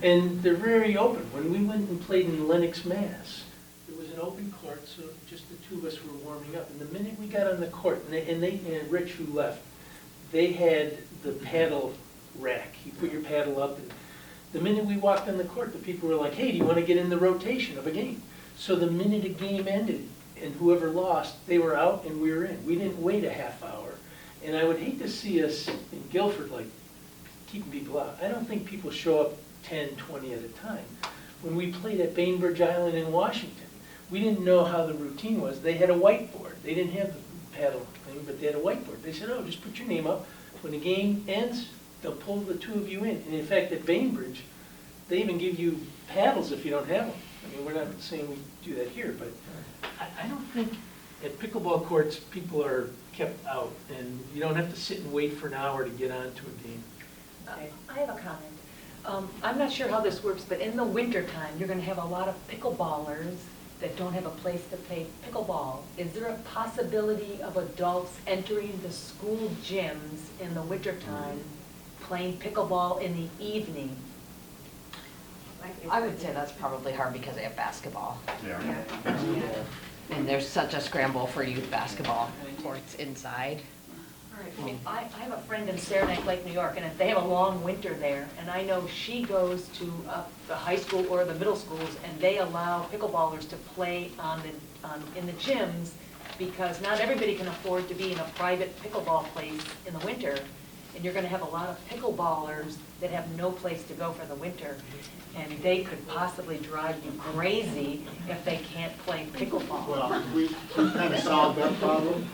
And they're very open. When we went and played in Lenox, Mass, there was an open court, so just the two of us were warming up. And the minute we got on the court, and Rich, who left, they had the paddle rack. You put your paddle up, and the minute we walked on the court, the people were like, hey, do you want to get in the rotation of a game? So the minute a game ended, and whoever lost, they were out and we were in. We didn't wait a half hour. And I would hate to see us in Guilford, like, keeping people out. I don't think people show up 10, 20 at a time. When we played at Bainbridge Island in Washington, we didn't know how the routine was. They had a whiteboard. They didn't have the paddle thing, but they had a whiteboard. They said, oh, just put your name up. When the game ends, they'll pull the two of you in. And in fact, at Bainbridge, they even give you paddles if you don't have them. I mean, we're not saying we do that here, but I don't think at pickleball courts, people are kept out, and you don't have to sit and wait for an hour to get onto a game. I have a comment. I'm not sure how this works, but in the wintertime, you're going to have a lot of pickleballers that don't have a place to play pickleball. Is there a possibility of adults entering the school gyms in the wintertime, playing pickleball in the evening? I would say that's probably hard because they have basketball. Yeah. And there's such a scramble for youth basketball courts inside. All right, well, I have a friend in Saranac Lake, New York, and if they have a long winter there, and I know she goes to the high school or the middle schools, and they allow pickleballers to play in the gyms, because not everybody can afford to be in a private pickleball place in the winter, and you're gonna have a lot of pickleballers that have no place to go for the winter, and they could possibly drive you crazy if they can't play pickleball. Well, we kind of solved that problem.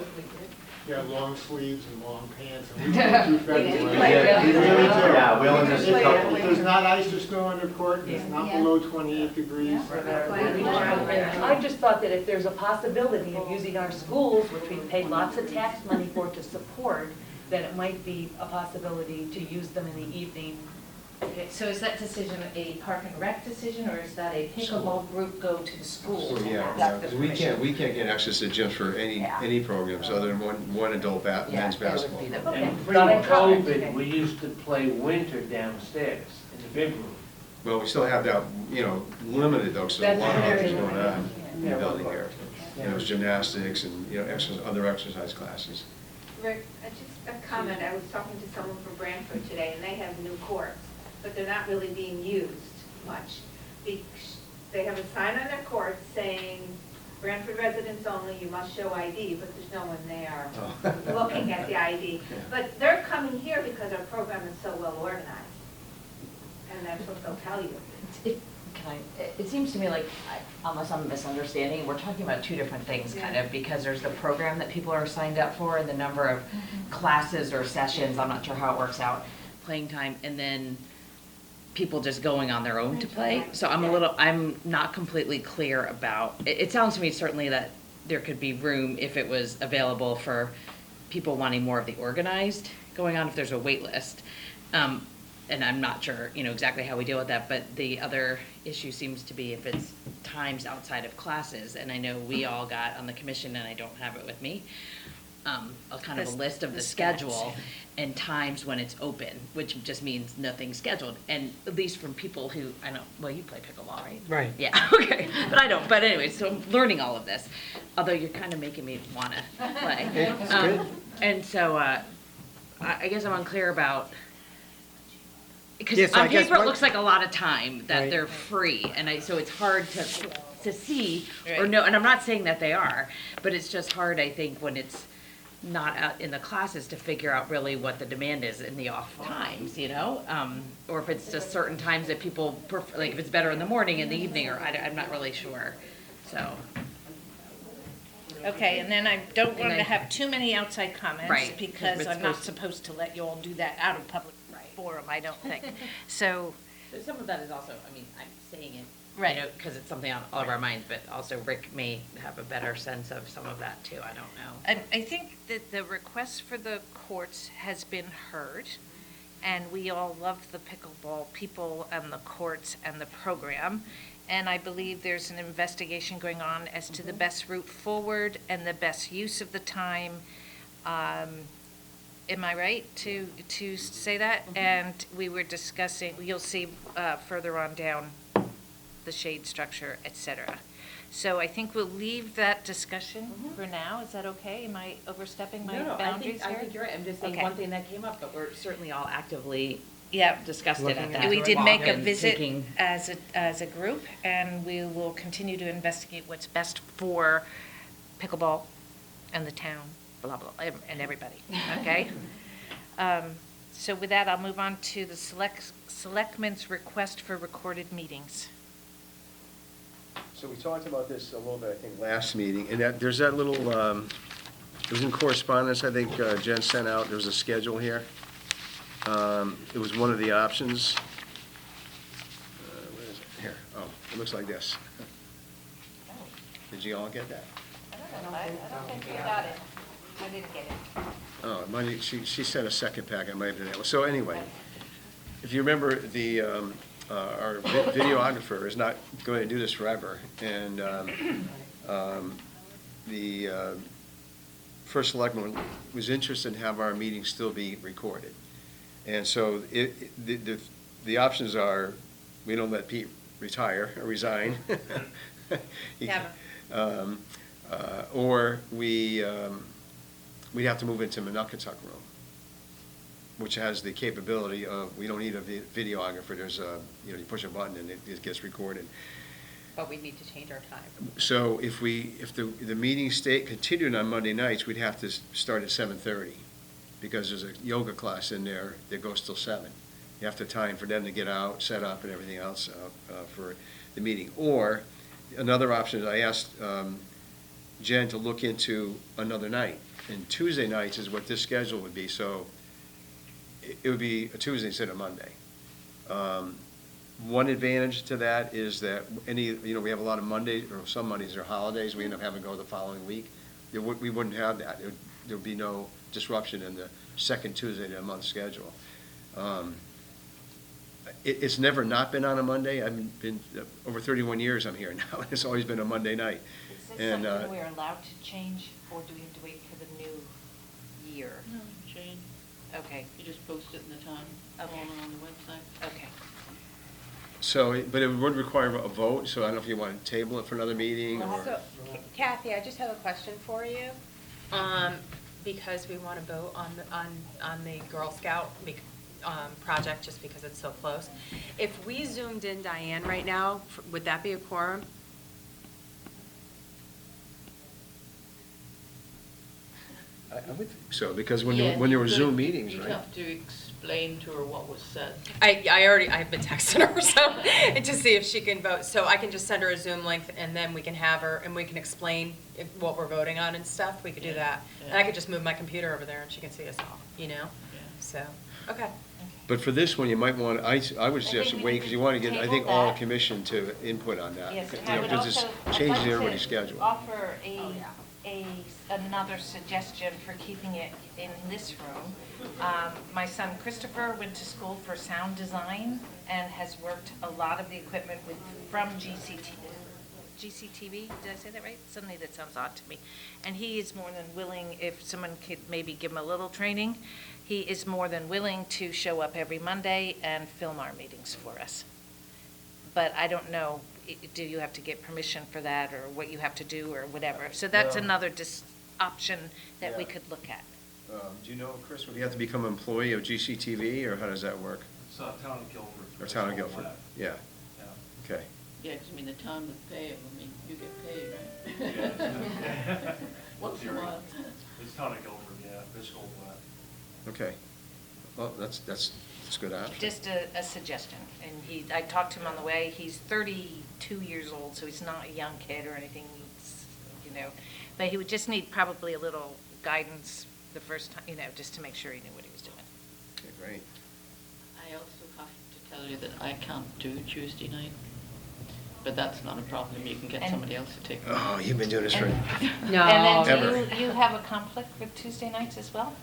You have long sleeves and long pants, and we go through February. Yeah, we only missed a couple. If there's not ice or snow on the court, and it's not below 28 degrees. I just thought that if there's a possibility of using our schools, which we pay lots of tax money for to support, that it might be a possibility to use them in the evening. Okay, so is that decision a Park and Rec decision, or is that a pickleball group go to the school? So, yeah, because we can't get access to gyms for any programs other than one adult men's basketball. And pre-COVID, we used to play winter downstairs in the big room. Well, we still have that, limited though, so there's a lot of things going on in the building here. There's gymnastics and, other exercise classes. Rick, just a comment. I was talking to someone from Branford today, and they have new courts, but they're not really being used much. They have a sign on their court saying, Branford residents only, you must show ID, but there's no one there looking at the ID. But they're coming here because our program is so well organized, and that's what they'll tell you. It seems to me like, unless I'm misunderstanding, we're talking about two different things, kind of, because there's the program that people are signed up for and the number of classes or sessions, I'm not sure how it works out, playing time, and then people just going on their own to play. So I'm not completely clear about, it sounds to me certainly that there could be room if it was available for people wanting more of the organized going on, if there's a wait list. And I'm not sure, exactly how we deal with that, but the other issue seems to be if it's times outside of classes. And I know we all got on the commission, and I don't have it with me, a kind of a list of the schedule and times when it's open, which just means nothing's scheduled. And at least from people who, I know, well, you play pickleball, right? Right. Yeah, okay, but I don't. But anyway, so I'm learning all of this, although you're kind of making me want to play. It's good. And so I guess I'm unclear about, because Yeah, so I on guess paper it what- looks like a lot of time that Right. they're free, and so it's hard to see or Right. know. And I'm not saying that they are, but it's just hard, I think, when it's not out in the classes to figure out really what the demand is in the off times, or if it's just certain times that people prefer, like if it's better in the morning, in the evening, or I'm not really sure. So. Okay, and then I don't want And to then- have too many outside comments, Right, because it's I'm not supposed supposed to let you all do that out of public forum, I don't think. So, But some of that is also, I'm saying it, Right. because it's something on all of our minds, but also Rick may have a better sense of some of that too, I don't know. I think that the request for the courts has been heard, and we all love the pickleball people and the courts and the program. And I believe there's an investigation going on as to the best route forward and the best use of the time. Am I right to say that? And we were discussing, you'll see further on down, the shade structure, et cetera. So I think we'll leave that discussion for now. Is that okay? Am I overstepping my boundaries here? I think you're right. I'm just saying Okay. one thing that came up, but we're certainly all actively Yeah. discussed it at that. We did make a and visit taking- as a group, and we will continue to investigate what's best for pickleball and the town, blah, blah, and everybody, okay? So with that, I'll move on to the selectmen's request for recorded meetings. So we talked about this a little bit, I think, last meeting, and there's that little, it was in correspondence, I think Jen sent out, there was a schedule here. It was one of the options. Where is it? Here, oh, it looks like this. Did you all get that? I don't think we got it. I didn't get it. Oh, she sent a second pack, I might have done that. So anyway, if you remember, our videographer is not going to do this forever, and the first selectman was interested in have our meetings still be recorded. And so the options are, we don't let Pete retire or resign. Or we'd have to move into Monuckatuck room, which has the capability of, we don't need a videographer. There's you push a button and it gets recorded. But we need to change our time. So if the meeting continued on Monday nights, we'd have to start at 7:30, because there's a yoga class in there that goes till 7. You have to time for them to get out, set up, and everything else for the meeting. Or another option is, I asked Jen to look into another night, and Tuesday nights is what this schedule would be. So it would be a Tuesday instead of Monday. One advantage to that is that we have a lot of Mondays, or some Mondays are holidays, we end up having to go the following week. We wouldn't have that. There would be no disruption in the second Tuesday of the month schedule. It's never not been on a Monday. I've been, over 31 years I'm here now, it's always been a Monday night. Is this And, something we're allowed to change, or do we have to wait for the new year? No, Jane, Okay, you just post it in the time, all on the website. okay. So, but it would require a vote, so I don't know if you want to table it for another meeting, or... So, Kathy, I just have a question for you, because we want to vote on the Girl Scout project, just because it's so close. If we zoomed in Diane right now, would that be a quorum? I would think so, because when there were Zoom meetings, You'd right? have to explain to her what was said. I've been texting her, so, to see if she can vote. So I can just send her a Zoom link, and then we can have her, and we can explain what we're voting on and stuff. We could do that. And I could just move my computer over there, and she can see us all, So, okay. But for this one, you might want, I would suggest think we wait, need because to you want to get, I table think, all that. commission to input on that. Yes, You and I know, would because it's also, I'd changing like to everybody's schedule. offer another suggestion for keeping it in this room. My son Christopher went to school for sound design and has worked a lot of the equipment from GCTV, did I say that right? Suddenly that sounds odd to me. And he is more than willing, if someone could maybe give him a little training, he is more than willing to show up every Monday and film our meetings for us. But I don't know, do you have to get permission for that, or what you have to do, or whatever? So that's Well- another option that we Yeah. could look at. Do you know, Chris, would you have to become an employee of GCTV, or how does that work? It's Town of Guilford. Or Town of Guilford? Yeah. Okay. Yeah, 'cause I mean, the town would pay him, I mean, you get paid, right? Once in a while. It's Town of Guilford, yeah, fiscal, Okay. Well, that's a good option. Just a suggestion, and I talked to him on the way, he's 32 years old, so he's not a young kid or anything, but he would just need probably a little guidance the first time, just to make sure he knew what he was doing. Okay, great. I also have to tell you that I can't do Tuesday night, but that's not a problem, you can get And- somebody else to take it. Oh, you've been doing this for No. And then ever. do you have a conflict with Tuesday nights as well?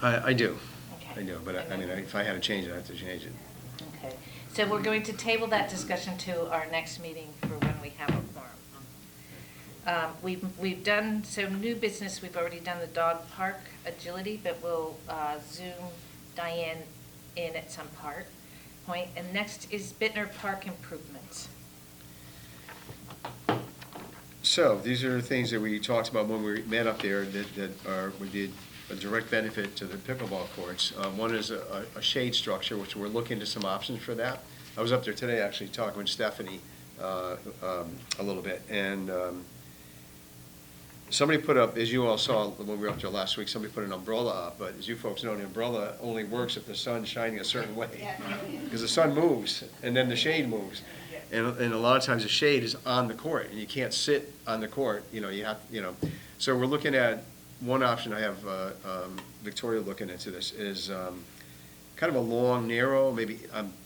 I do. Okay. I do, but I mean, if I had to change it, I have to change it. Okay, so we're going to table that discussion to our next meeting for when we have a quorum. We've done, so new business, we've already done the dog park agility, but we'll Zoom Diane in at some point. And next is Bittner Park improvements. So these are the things that we talked about when we met up there that would be a direct benefit to the pickleball courts. One is a shade structure, which we're looking into some options for that. I was up there today actually talking with Stephanie a little bit, and somebody put up, as you all saw when we were up there last week, somebody put an umbrella up, but as you folks know, the umbrella only works if the sun's shining a certain way. Because the sun moves, and then the shade moves. And a lot of times the shade is on the court, and you can't sit on the court, you have, So we're looking at, one option I have Victoria looking into this is kind of a long, narrow, maybe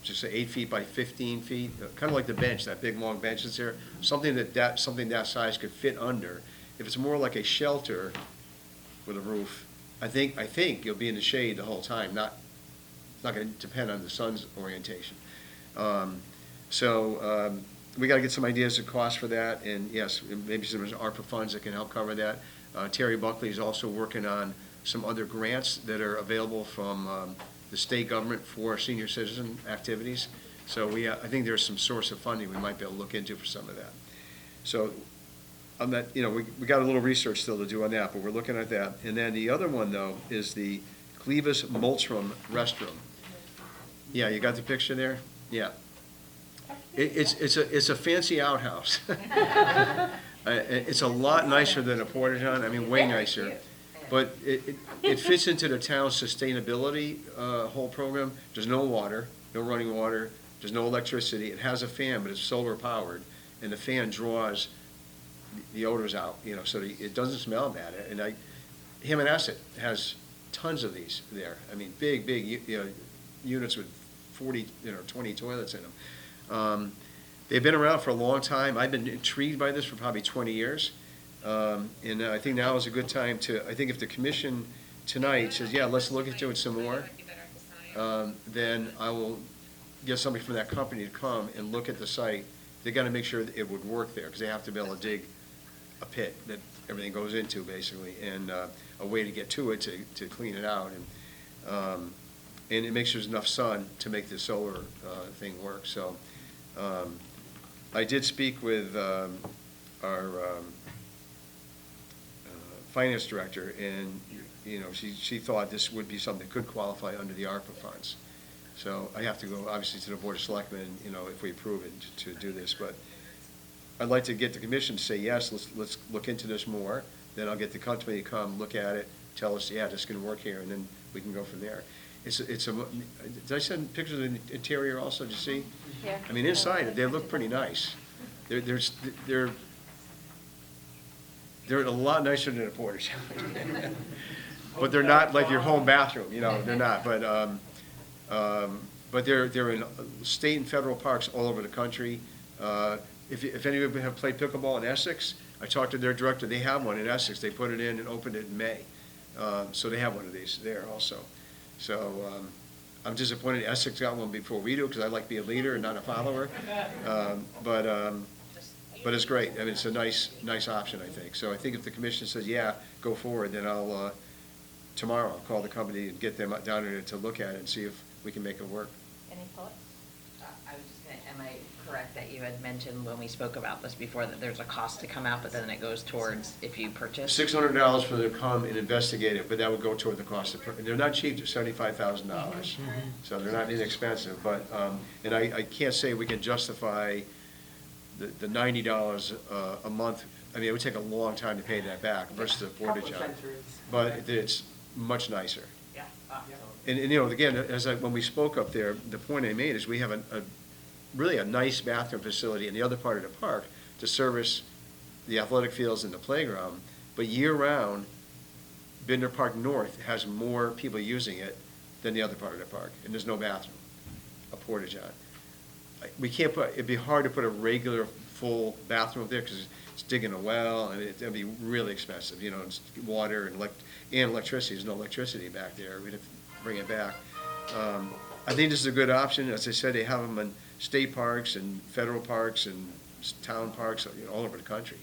just say 8 feet by 15 feet, kind of like the bench, that big long bench that's there, something that size could fit under. If it's more like a shelter with a roof, I think you'll be in the shade the whole time. It's not going to depend on the sun's orientation. So we got to get some ideas of cost for that, and yes, maybe some ARPA funds that can help cover that. Terry Buckley is also working on some other grants that are available from the state government for senior citizen activities. So I think there's some source of funding we might be able to look into for some of that. So on that, we got a little research still to do on that, but we're looking at that. And then the other one, though, is the Clevis Multrum restroom. Yeah, you got the picture there? Yeah. It's a fancy outhouse. It's a lot nicer than a porta-john, I mean, way nicer. But it fits into the town's sustainability whole program. There's no water, no running water, there's no electricity. It has a fan, but it's solar powered, and the fan draws the odors out, so it doesn't smell bad. And Hammonasset has tons of these there. I mean, big units with 40, 20 toilets in them. They've been around for a long time. I've been intrigued by this for probably 20 years. And I think now is a good time I think if the commission tonight says, yeah, let's look into it some more, then I will get somebody from that company to come and look at the site. They got to make sure that it would work there, because they have to be able to dig a pit that everything goes into, basically, and a way to get to it to clean it out. And it makes sure there's enough sun to make the solar thing work. So I did speak with our finance director, and she thought this would be something that could qualify under the ARPA funds. So I have to go, obviously, to the Board of Selectmen, if we approve it, to do this. But I'd like to get the commission to say, yes, let's look into this more. Then I'll get the company to come, look at it, tell us, yeah, this can work here, and then we can go from there. Did I send pictures of the interior also, did you see? Yeah. I mean, inside, they look pretty nice. They're a lot nicer than a porta-john. But they're not like your home bathroom, they're not. But But they're in state and federal parks all over the country. If any of you have played pickleball in Essex, I talked to their director, they have one in Essex. They put it in and opened it in May. So they have one of these there also. So I'm disappointed Essex got one before we do, because I like to be a leader and not a follower. But it's great. I mean, it's a nice option, I think. So I think if the commission says, yeah, go forward, then tomorrow I'll call the company and get them down there to look at it and see if we can make it work. Any thoughts? I was just gonna, am I correct that you had mentioned when we spoke about this before that there's a cost to come out, but then it goes towards if you purchase? $600 for them to come and investigate it, but that would go toward the cost of, and they're not cheap, they're $75,000. So they're not inexpensive, but, and I can't say we can justify the $90 a month. I mean, it would take a long time to pay that back versus a portage on it. But it's much nicer. Yeah. And you know, again, when we spoke up there, the point I made is we have really a nice bathroom facility in the other part of the park to service the athletic fields and the playground. But year-round, Binder Park North has more people using it than the other part of the park, and there's no bathroom, a portage on. We can't it'd be hard to put a regular full bathroom up there because it's digging a well, and it'd be really expensive, you know, it's water and electricity. There's no electricity back there. We'd have to bring it back. I think this is a good option. As I said, they have them in state parks and federal parks and town parks, you know, all over the country.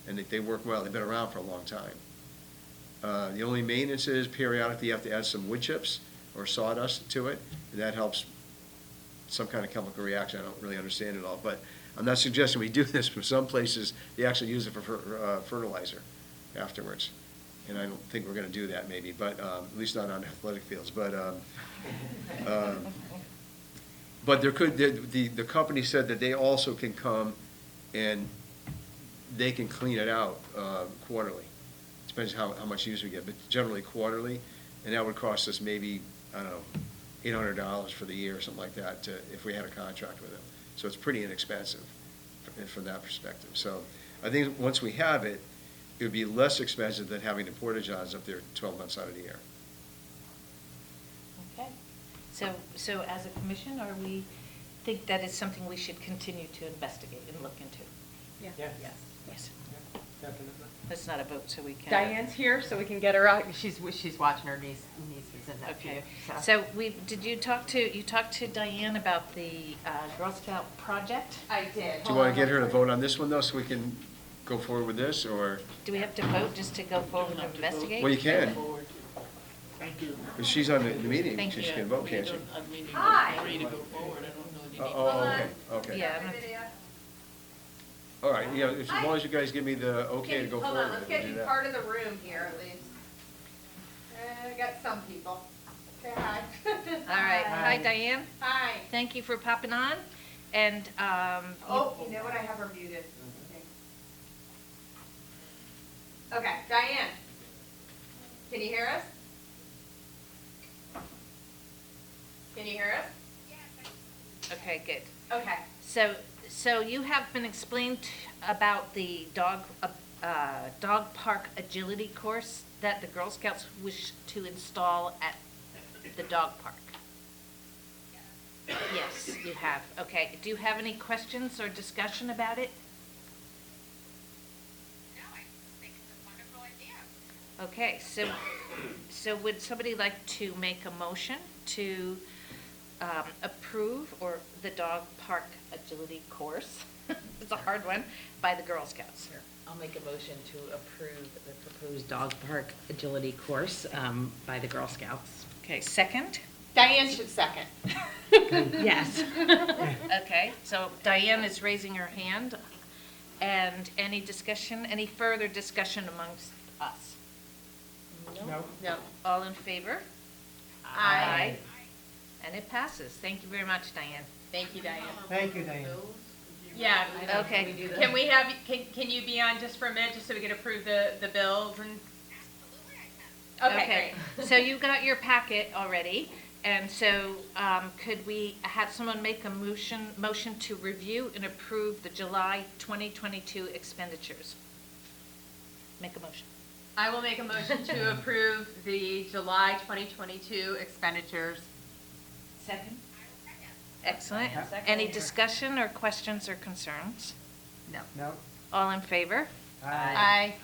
And they work well. They've been around for a long time. The only maintenance is periodically you have to add some wood chips or sawdust to it, and that helps some kind of chemical reaction. I don't really understand it all, but I'm not suggesting we do this. For some places, they actually use it for fertilizer afterwards. And I don't think we're going to do that maybe, but at least not on athletic fields. But there could, the company said that they also can come and they can clean it out quarterly. Depends how much use we get, but generally quarterly. And that would cost us maybe, I don't know, $800 for the year or something like that if we had a contract with them. So it's pretty inexpensive from that perspective. So I think once we have it, it would be less expensive than having the porta-johns up there 12 months out of the year. Okay. So as a commission, are we think that is something we should continue to investigate and look into? Yeah. Yes. It's not a vote, so we can. Diane's here, so we can get her out. She's watching her nieces and nephew. Okay. So did you talk to Diane about the Girl Scout project? I did. Do you want to get her to vote on this one though, so we can go forward with this, or? Do we have to vote just to go forward and investigate? Well, you can. Thank you. If she's on the meeting, Thank she you. can vote, can't she? Hi. Free to go forward, I don't know that you need. Okay. Yeah. I'm not- All right, yeah, as long as you guys give me the okay to go forward. Hold on, let's we'll get do you that. part of the room here at least. I got some people. Say hi. All right. Hi, Diane. Hi. Thank you for popping on. And Oh, you know what, I have her muted. Okay, Diane, can you hear us? Can you hear us? okay, good. Okay. So you have been explained about the dog park agility course that the Girl Scouts wish to install at the dog park. Yes, you have. Okay. Do you have any questions or discussion about it? No, I think it's a wonderful idea. Okay, so would somebody like to make a motion to approve the dog park agility course? It's a hard one, by the Girl Scouts. I'll make a motion to approve the proposed dog park agility course by the Girl Scouts. Okay, second? Diane should second. Yes. Okay, so Diane is raising her hand. And any discussion, any further discussion amongst us? No. All in favor? Aye. And it passes. Thank you very much, Diane. Thank you, Diane. Thank you, Diane. Yeah. Okay. Can we have, can you be on just for a minute, just so we can approve the bills and? Okay, great. So you got your packet already, and so could we have someone make a motion to review and approve the July 2022 expenditures? Make a motion. I will make a motion to approve the July 2022 expenditures. Second? Excellent. Any discussion or questions or concerns? No. No. All in favor? Aye.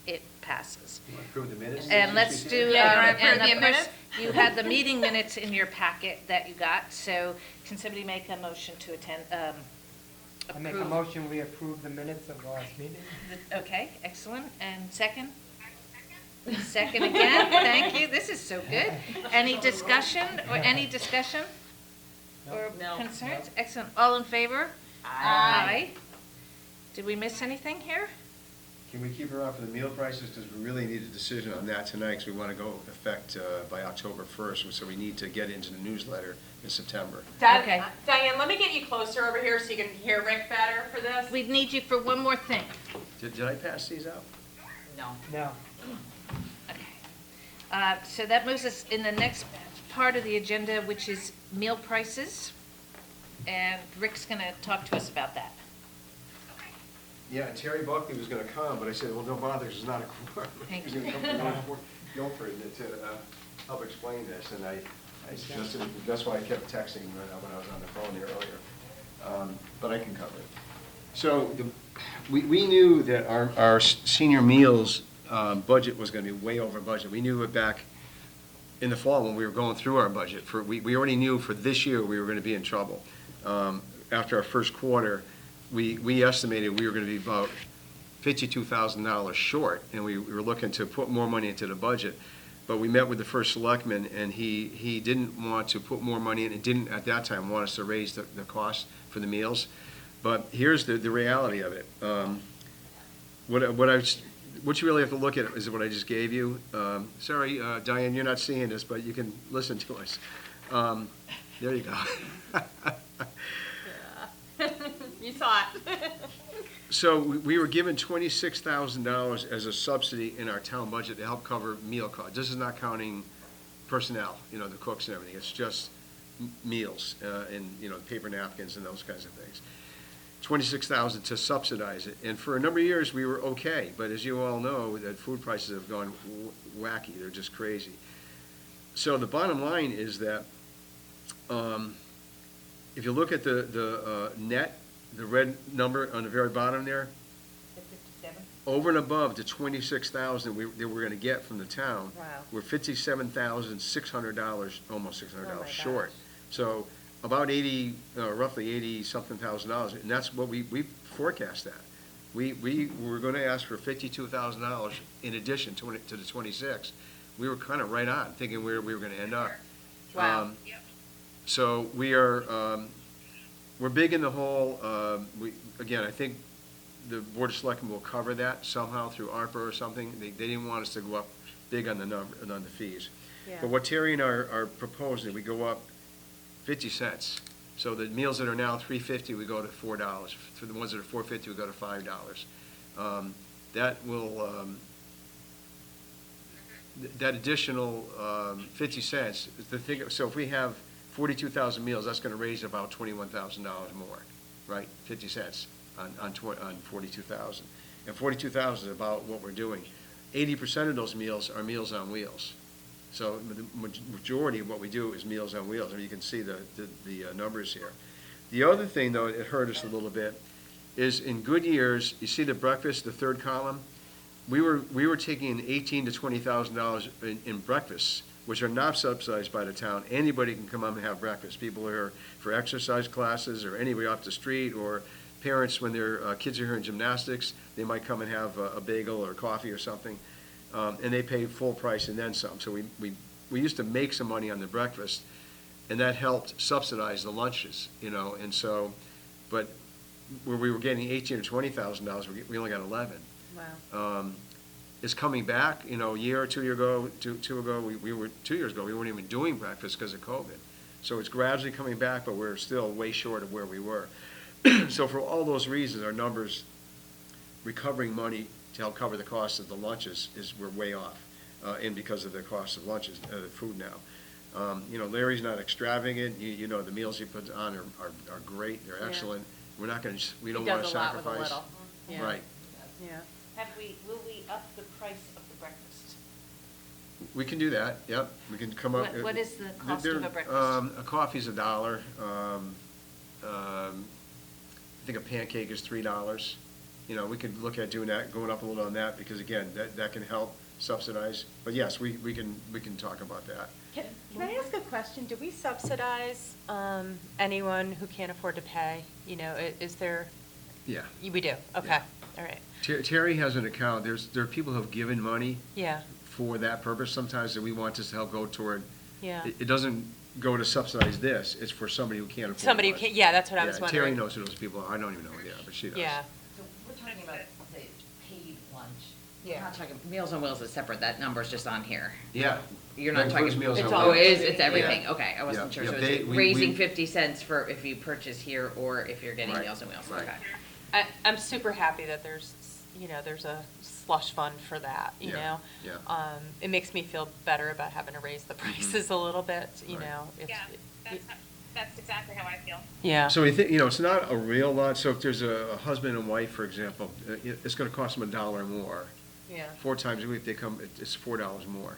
It passes. Approve the minutes? And let's do, Yeah, you wanna and approve of the course, minutes? you had the meeting minutes in your packet that you got, so can somebody make a motion to attend, I make a approve? motion, we approve the minutes of the last meeting. Okay, excellent. And second? Second again, thank you, this is so good. Any discussion, or any discussion? Or No. concerns? Excellent. All in favor? Aye. Did we miss anything here? Can we keep her on for the meal prices, because we really need a decision on that tonight, because we want to go effect by October 1st, so we need to get into the newsletter in September. Okay. Diane, let me get you closer over here so you can hear Rick better for this. We need you for one more thing. Did I pass these out? No. No. So that moves us in the next part of the agenda, which is meal prices. And Rick's going to talk to us about that. Yeah, Terry Buckley was going to come, but I said, well, don't bother, there's not a quorum. Thank He's going to come from Guilford to help explain this, and I suggested, that's why I kept texting when I was on the phone here earlier. But I can cover it. So we knew that our senior meals budget was going to be way over budget. We knew it back in the fall when we were going through our budget. We already knew for this year we were going to be in trouble. After our first quarter, we estimated we were going to be about $52,000 short, and we were looking to put more money into the budget. But we met with the first selectman, and he didn't want to put more money in, and didn't at that time want us to raise the cost for the meals. But here's the reality of it. What you really have to look at is what I just gave you. Sorry, Diane, you're not seeing this, but you can listen to us. There you go. You saw it. So we were given $26,000 as a subsidy in our town budget to help cover meal costs. This is not counting personnel, the cooks and everything. It's just meals and, paper napkins and those kinds of things. $26,000 to subsidize it. And for a number of years, we were okay. But as you all know, that food prices have gone wacky. They're just crazy. So the bottom line is that if you look at the net, the red number on the very bottom there, over and above the $26,000 that we're going to get from the town, Wow. we're $57,600, almost $600 short. gosh. So about roughly 80-something thousand dollars, and that's what we forecast that. We were going to ask for $52,000 in addition to the 26. We were kind of right on, thinking where we were going to end up. Wow. So we're big in the hole. Again, I think the Board of Selectmen will cover that somehow through ARPA or something. They didn't want us to go up big on the fees. Yeah. But what Terry and I are proposing, we go up 50 cents. So the meals that are now $3.50, we go to $4. For the ones that are $4.50, we go to $5. That will, that additional 50 cents, the thing. So if we have 42,000 meals, that's going to raise about $21,000 more, right? 50 cents on 42,000. And 42,000 is about what we're doing. 80% of those meals are Meals on Wheels. So the majority of what we do is Meals on Wheels. I mean, you can see the numbers here. The other thing, though, it hurt us a little bit, is in good years, you see the breakfast, the third column, we were taking $18,000 to $20,000 in breakfasts, which are not subsidized by the town. Anybody can come up and have breakfast. People are for exercise classes, or anybody off the street, or parents, when their kids are here in gymnastics, they might come and have a bagel or coffee or something, and they pay full price and then some. So we used to make some money on the breakfast, and that helped subsidize the lunches, and so, but where we were getting $18,000 or $20,000, we only got 11. Wow. It's coming back, a year or 2 years ago, 2 years ago, we weren't even doing breakfast because of COVID. So it's gradually coming back, but we're still way short of where we were. So for all those reasons, our numbers, recovering money to help cover the cost of the lunches, we're way off, and because of the cost of lunches, food now. Larry's not extravagant. The meals he puts on are great. They're excellent. We're not going to. We don't want to sacrifice. He does a lot with a little. Yeah. Right. Yeah. Will we up the price of the breakfast? We can do that, yep. We can come up. What is the cost There- of a breakfast? A coffee's $1. I think a pancake is $3. You know, we could look at doing that, going up a little on that, because again, that can help subsidize. But yes, we can talk about that. Can I ask a question? Do we subsidize anyone who can't afford to pay? You know, is there? Yeah. We do, okay, all right. Terry has an account, there are people who have given money Yeah, for that purpose sometimes, that we want this to help go toward. yeah. It doesn't go to subsidize this, it's for somebody who can't afford. Somebody who lunch. can't, yeah, that's what I was Yeah, wondering. Terry knows who those people are, I don't even know who they are, but she does. Yeah, So we're talking about the paid lunch. We're Yeah. not talking, Meals on Wheels is separate, that number's just on here. Yeah. You're not That talking. includes Meals on Oh, Wheels. it is, it's everything, Yeah. okay, I wasn't Yeah, sure, so yeah, it's we- raising we- 50 cents for if you purchase here, or if you're getting Right, Meals on Wheels, right. okay. I'm super happy that there's a slush fund for that, you Yeah, know? yeah. It makes me feel better about having to raise the prices a little bit, you Right. know? if- Yeah, that's exactly how I feel. Yeah. So we think, it's not a real lot, so if there's a husband and wife, for example, it's gonna cost them $1 more. Yeah. 4 times a week they come, it's $4 more.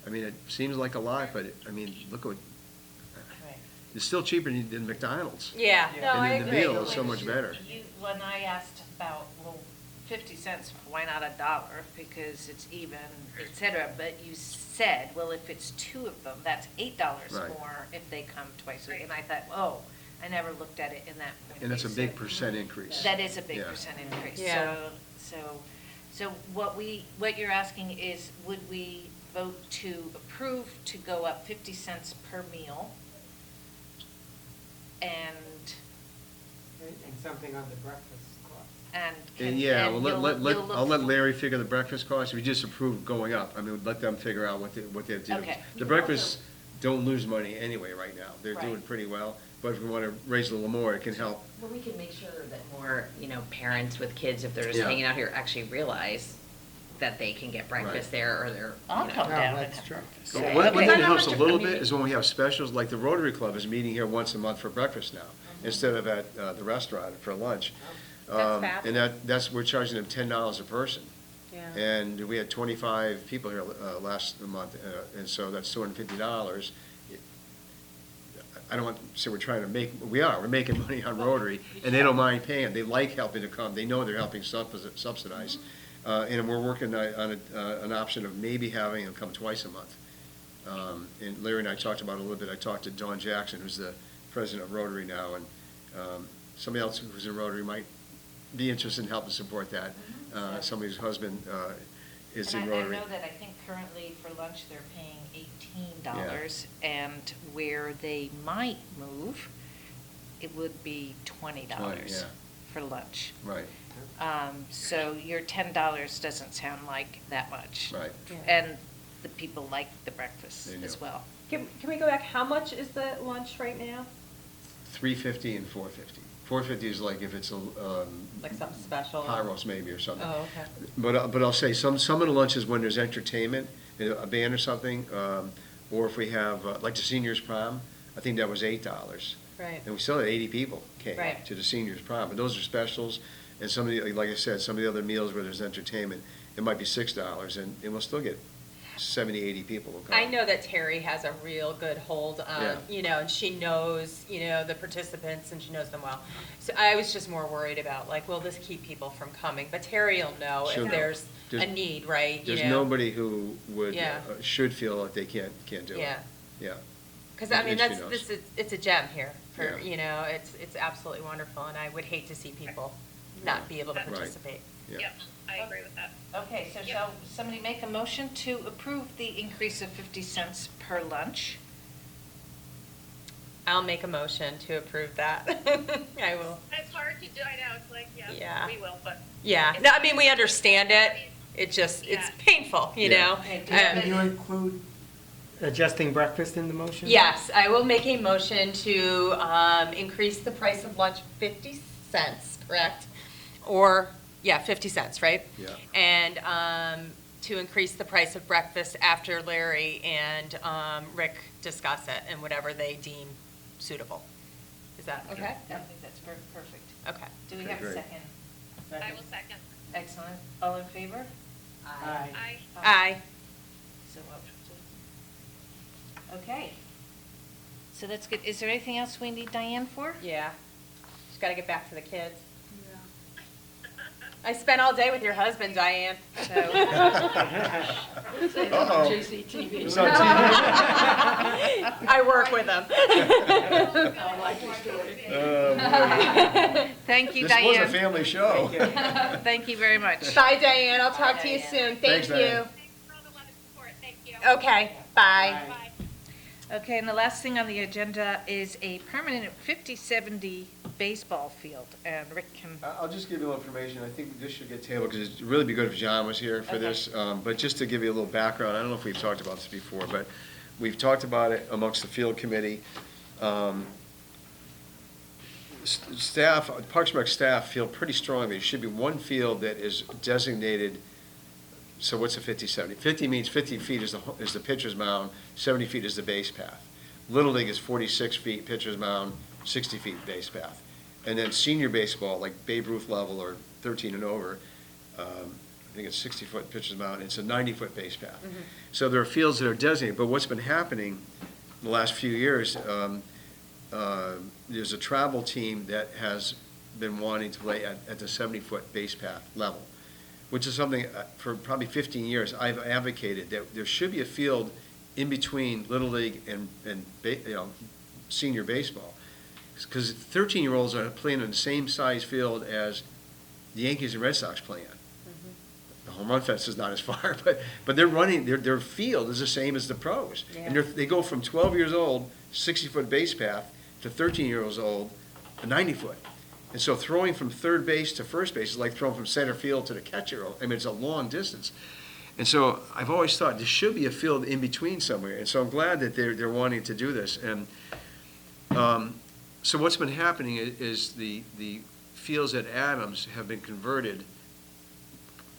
I mean, it seems like a lot, but, look at, it's still cheaper than McDonald's. Yeah, no, I And then the agree. meal is so much better. When I asked about, well, 50 cents, why not $1? Because it's even, et cetera. But you said, well, if it's 2 of them, that's $8 Right. more if they come twice a week. And I thought, oh, I never looked at it in that point. And that's a big percent increase. That is a big Yeah. percent increase. Yeah. So what you're asking is, would we vote to approve to go up 50 cents per meal? And And something on the breakfast cost. And yeah, and well, you'll look I'll let for- Larry figure the breakfast cost. We just approved going up. I mean, let them figure out what they're doing. Okay. The breakfasts don't lose money anyway right now. They're doing Right. pretty well. But if we want to raise a little more, it can help. Well, we can make sure that more, parents with kids, if they're just Yeah. hanging out here, actually realize that they can get breakfast Right. there, or they're, I'll come No, down and that's have true. breakfast. One Okay. one thing that How helps a much- little I mean- bit is when we have specials, like the Rotary Club is meeting here once a month for breakfast now, instead of at the restaurant for lunch. That's And that's, we're charging them $10 a person. Yeah. And we had 25 people here last month, and so that's $250. I don't want to say we're trying to make, we're making money on Rotary, and they don't mind paying. They like helping to come. They know they're helping subsidize. And we're working on an option of maybe having them come twice a month. And Larry and I talked about it a little bit. I talked to Dawn Jackson, who's the president of Rotary now, and somebody else who's in Rotary might be interested in helping support that. Somebody's husband is in And Rotary. I know that I think currently for lunch, they're paying $18, and where they might move, it would be $20 yeah. for lunch. Right, So your $10 doesn't sound like that much. right. Yeah. And the people like the breakfast They as do. well. Can we go back, how much is the lunch right now? $3.50 and $4.50. $4.50 is like if it's a Like something special? high roast maybe or something. Oh, okay. But I'll say, some of the lunches when there's entertainment, a band or something, or if we have, like the seniors prom, I think that was $8. Right. And we still had 80 people came Right. to the seniors prom, but those are specials. And some of the, like I said, some of the other meals where there's entertainment, it might be $6, and we'll still get 70, 80 people will come. I know that Terry has a real good hold on, Yeah. and she knows, the participants, and she knows them well. So I was just more worried about, like, will this keep people from coming? But Terry will know She'll if know. there's a There's- need, right? There's nobody who would, Yeah. should feel like they can't do it. Yeah. Yeah. Because, I mean, And she knows. it's a gem here for, Yeah. it's absolutely wonderful, and I would hate to see people not be able to Right. participate. Yeah. Yep, I agree with that. Okay, so shall somebody make a motion to approve the increase of 50 cents per lunch? I'll make a motion to approve that. I will. It's hard to do, I know, it's like, Yeah. we will, but. Yeah, no, I mean, we understand it. It just, it's Yeah. painful, you Yeah. know? Can you include adjusting breakfast in the motion? Yes, I will make a motion to increase the price of lunch 50 cents, correct? Or, 50 cents, right? Yeah. And to increase the price of breakfast after Larry and Rick discuss it and whatever they deem suitable. Is that okay? I think that's perfect. Okay. Do we Okay, have a great. second? I will second. Excellent. All in favor? Aye. Aye. Aye. So moved. Okay. So that's good. Is there anything else we need Diane for? Yeah. Just got to get back to the kids. I spent all day with your husband, Diane, so. Uh-oh. JCTV. It's on TV. I work with them. Thank you, This was a Diane. family show. Thank you very much. Bye, Diane. I'll talk to you soon. Thanks, Thank you. Diane. Okay, bye. Okay, and the last thing on the agenda is a permanent 50-70 baseball field, and Rick can, I'll just give you a little information. I think this should get tabled because it'd really be good if John was here for Okay. this. But just to give you a little background, I don't know if we've talked about this before, but we've talked about it amongst the field committee. Staff, Parks and Rec staff feel pretty strongly there should be one field that is designated. So what's a 50-70? 50 means 50 feet is the pitcher's mound, 70 feet is the base path. Little League is 46 feet pitcher's mound, 60 feet base path. And then senior baseball, like Babe Ruth level or 13 and over, I think it's 60-foot pitcher's mound, it's a 90-foot base path. So there are fields that are designated, but what's been happening in the last few years, there's a travel team that has been wanting to play at the 70-foot base path level, which is something for probably 15 years I've advocated that there should be a field in between Little League and senior baseball. Because 13-year-olds are playing on the same size field as the Yankees and Red Sox play on. The home run fence is not as far, but they're running, their field is the same as the pros. And they go from 12 years old, 60-foot base path, to 13 years old, a 90-foot. And so throwing from third base to first base is like throwing from center field to the catcher. I mean, it's a long distance. And so I've always thought there should be a field in between somewhere. And so I'm glad that they're wanting to do this. And so what's been happening is the fields at Adams have been converted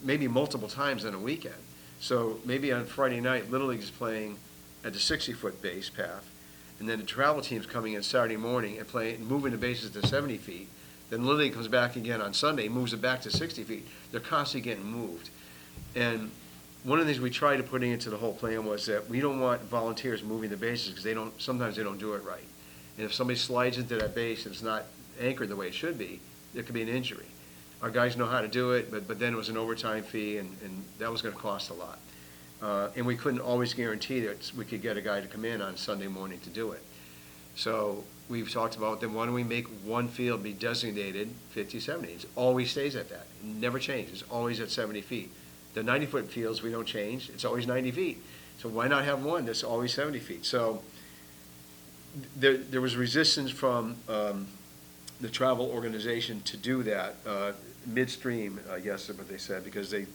maybe multiple times on a weekend. So maybe on Friday night, Little League is playing at the 60-foot base path. And then the travel team's coming in Saturday morning and moving the bases to 70 feet. Then Little League comes back again on Sunday, moves it back to 60 feet. They're constantly getting moved. And one of the things we tried to put into the whole plan was that we don't want volunteers moving the bases because sometimes they don't do it right. And if somebody slides into that base and it's not anchored the way it should be, there could be an injury. Our guys know how to do it, but then it was an overtime fee, and that was going to cost a lot. And we couldn't always guarantee that we could get a guy to come in on Sunday morning to do it. So we've talked about, then why don't we make one field be designated 50-70? It always stays at that. It never changes. It's always at 70 feet. The 90-foot fields, we don't change. It's always 90 feet. So why not have one that's always 70 feet? So there was resistance from the travel organization to do that midstream, I guess is what they said, because they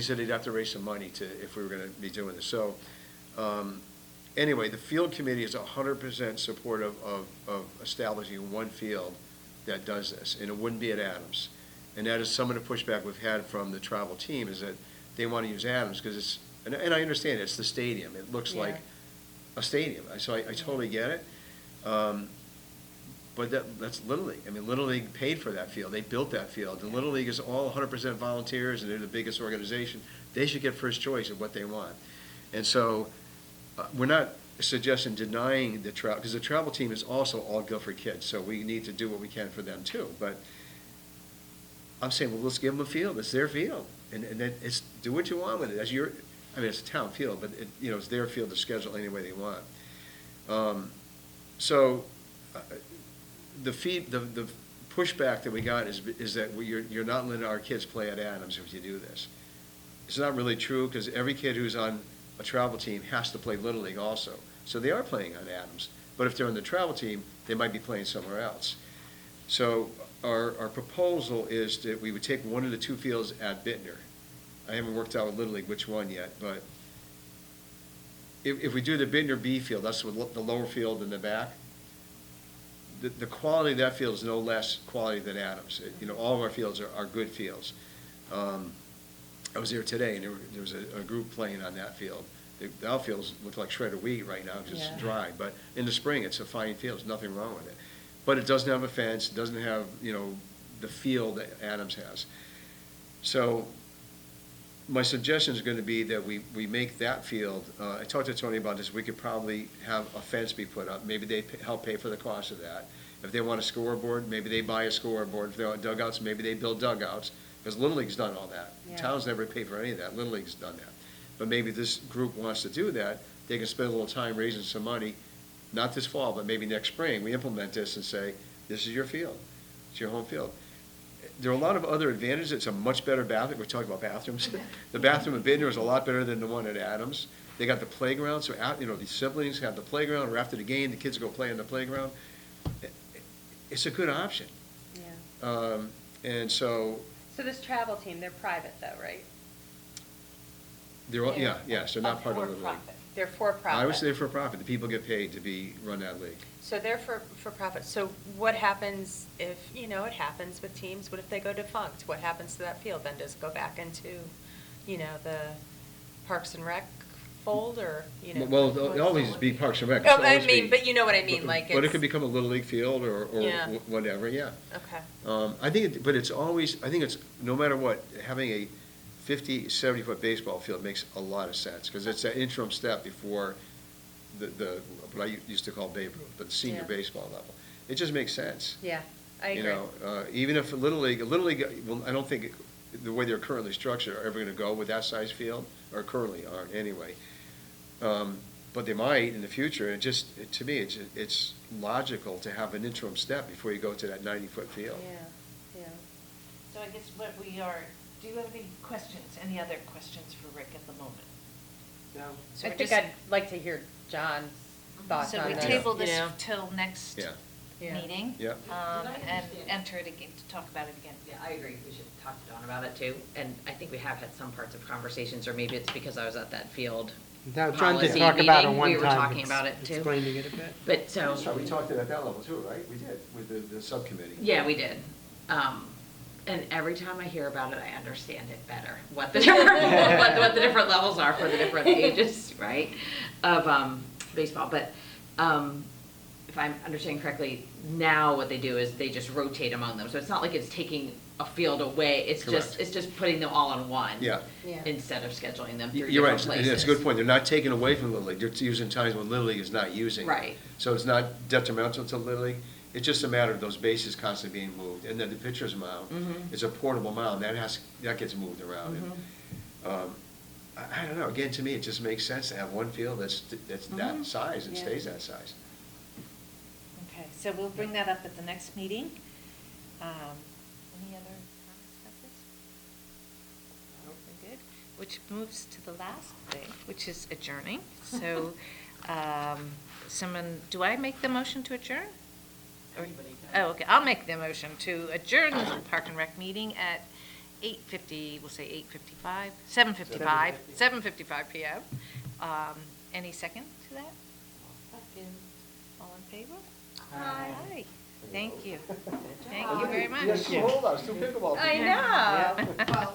said they'd have to raise some money if we were going to be doing this. So anyway, the field committee is 100% supportive of establishing one field that does this, and it wouldn't be at Adams. And that is some of the pushback we've had from the travel team is that they want to use Adams because it's, and I understand it's the stadium. It looks like a stadium, so I totally get it. But that's Little League. I mean, Little League paid for that field. They built that field. And Little League is all 100% volunteers, and they're the biggest organization. They should get first choice of what they want. And so we're not suggesting denying the travel, because the travel team is also all Guilford kids, so we need to do what we can for them too. But I'm saying, well, let's give them a field. It's their field. And then it's, do what you want with it. I mean, it's a town field, but it's their field to schedule any way they want. The pushback that we got is that you're not letting our kids play at Adams if you do this. It's not really true because every kid who's on a travel team has to play Little League also. So they are playing on Adams. But if they're on the travel team, they might be playing somewhere else. So our proposal is that we would take one of the two fields at Bittner. I haven't worked out with Little League which one yet, but if we do the Bittner B field, that's the lower field in the back, the quality of that field is no less quality than Adams. All of our fields are good fields. I was there today, and there was a group playing on that field. The outfields look like shredded wheat right now because it's dry, but in the spring, it's a fine field. There's nothing wrong with it. But it doesn't have a fence. It doesn't have, the feel that Adams has. So my suggestion is going to be that we make that field, I talked to Tony about this, we could probably have a fence be put up. Maybe they help pay for the cost of that. If they want a scoreboard, maybe they buy a scoreboard. If they want dugouts, maybe they build dugouts, because Little League's done all that. Yeah. Towns never pay for any of that. Little League's done that. But maybe this group wants to do that. They can spend a little time raising some money, not this fall, but maybe next spring. We implement this and say, this is your field. It's your home field. There are a lot of other advantages. It's a much better bathroom. We're talking about bathrooms. The bathroom at Bittner is a lot better than the one at Adams. They got the playground, so the siblings have the playground, or after the game, the kids go play in the playground. It's a good option. Yeah. And so, So this travel team, they're private though, right? they're, all yes, they're not part of the league. For-profit. They're for-profit. I would say for profit. The people get paid to run that league. So they're for profit. So what happens if, it happens with teams, what if they go defunct? What happens to that field? Then does it go back into, the Parks and Rec fold, or, Well, it'll always be Parks and Rec. Oh, It'll I always mean, be- but you know what I mean, like But it it's. could become a Little League field or Yeah. whatever, yeah. Okay. I think, but it's always, I think it's, no matter what, having a 50, 70-foot baseball field makes a lot of sense, because it's that interim step before the what I used to call Babe Ruth, but the senior Yeah. baseball level. It just makes sense. Yeah, I You agree. know, even if a Little League, well, I don't think the way they're currently structured are ever going to go with that size field, or currently aren't anyway. But they might in the future. To me, it's logical to have an interim step before you go to that 90-foot field. Yeah, yeah. So I guess what do you have any questions, any other questions for Rick at the moment? No. So I we're think just- I'd like to hear John's thoughts So on we this. table you this know? till next Yeah. Yeah. meeting? Yeah. And enter it again, to talk about it again. Yeah, I agree. We should talk to Dawn about it too. And I think we have had some parts of conversations, or maybe it's because I was at that field Now, John did policy talk about it meeting. one We were time, talking about it too. explaining it a bit. But so. That's right, we talked at that level too, right? We did, with the subcommittee. Yeah, we did. And every time I hear about it, I understand it better, what the different, what the different levels are for the different ages, right, of baseball. But if I'm understanding correctly, now what they do is they just rotate among them. So it's not like it's taking a field away, it's just putting them all in one. Yeah. Yeah. Instead of scheduling them through You're right, different and places. that's a good point. They're not taking away from Little League. They're using times when Little League is not using it. Right. So it's not detrimental to Little League. It's just a matter of those bases constantly being moved. And then the pitcher's mound Mhm. is a portable mound. That gets moved around. And, I don't know, again, to me, it just makes sense to have one field that's that size and Yeah. stays that size. Okay, so we'll bring that up at the next meeting. Any other comments about this? No, we're good. Which moves to the last thing, which is adjourning. So, do I make the motion to adjourn? Oh, okay, I'll make the motion to adjourn the Park and Rec meeting at 8:50, we'll say 8:55, 7:55 PM. Any second to that? All in favor? Aye. Thank you. Thank you very much. Yes, hold on, it's two pickleball. I know. Well,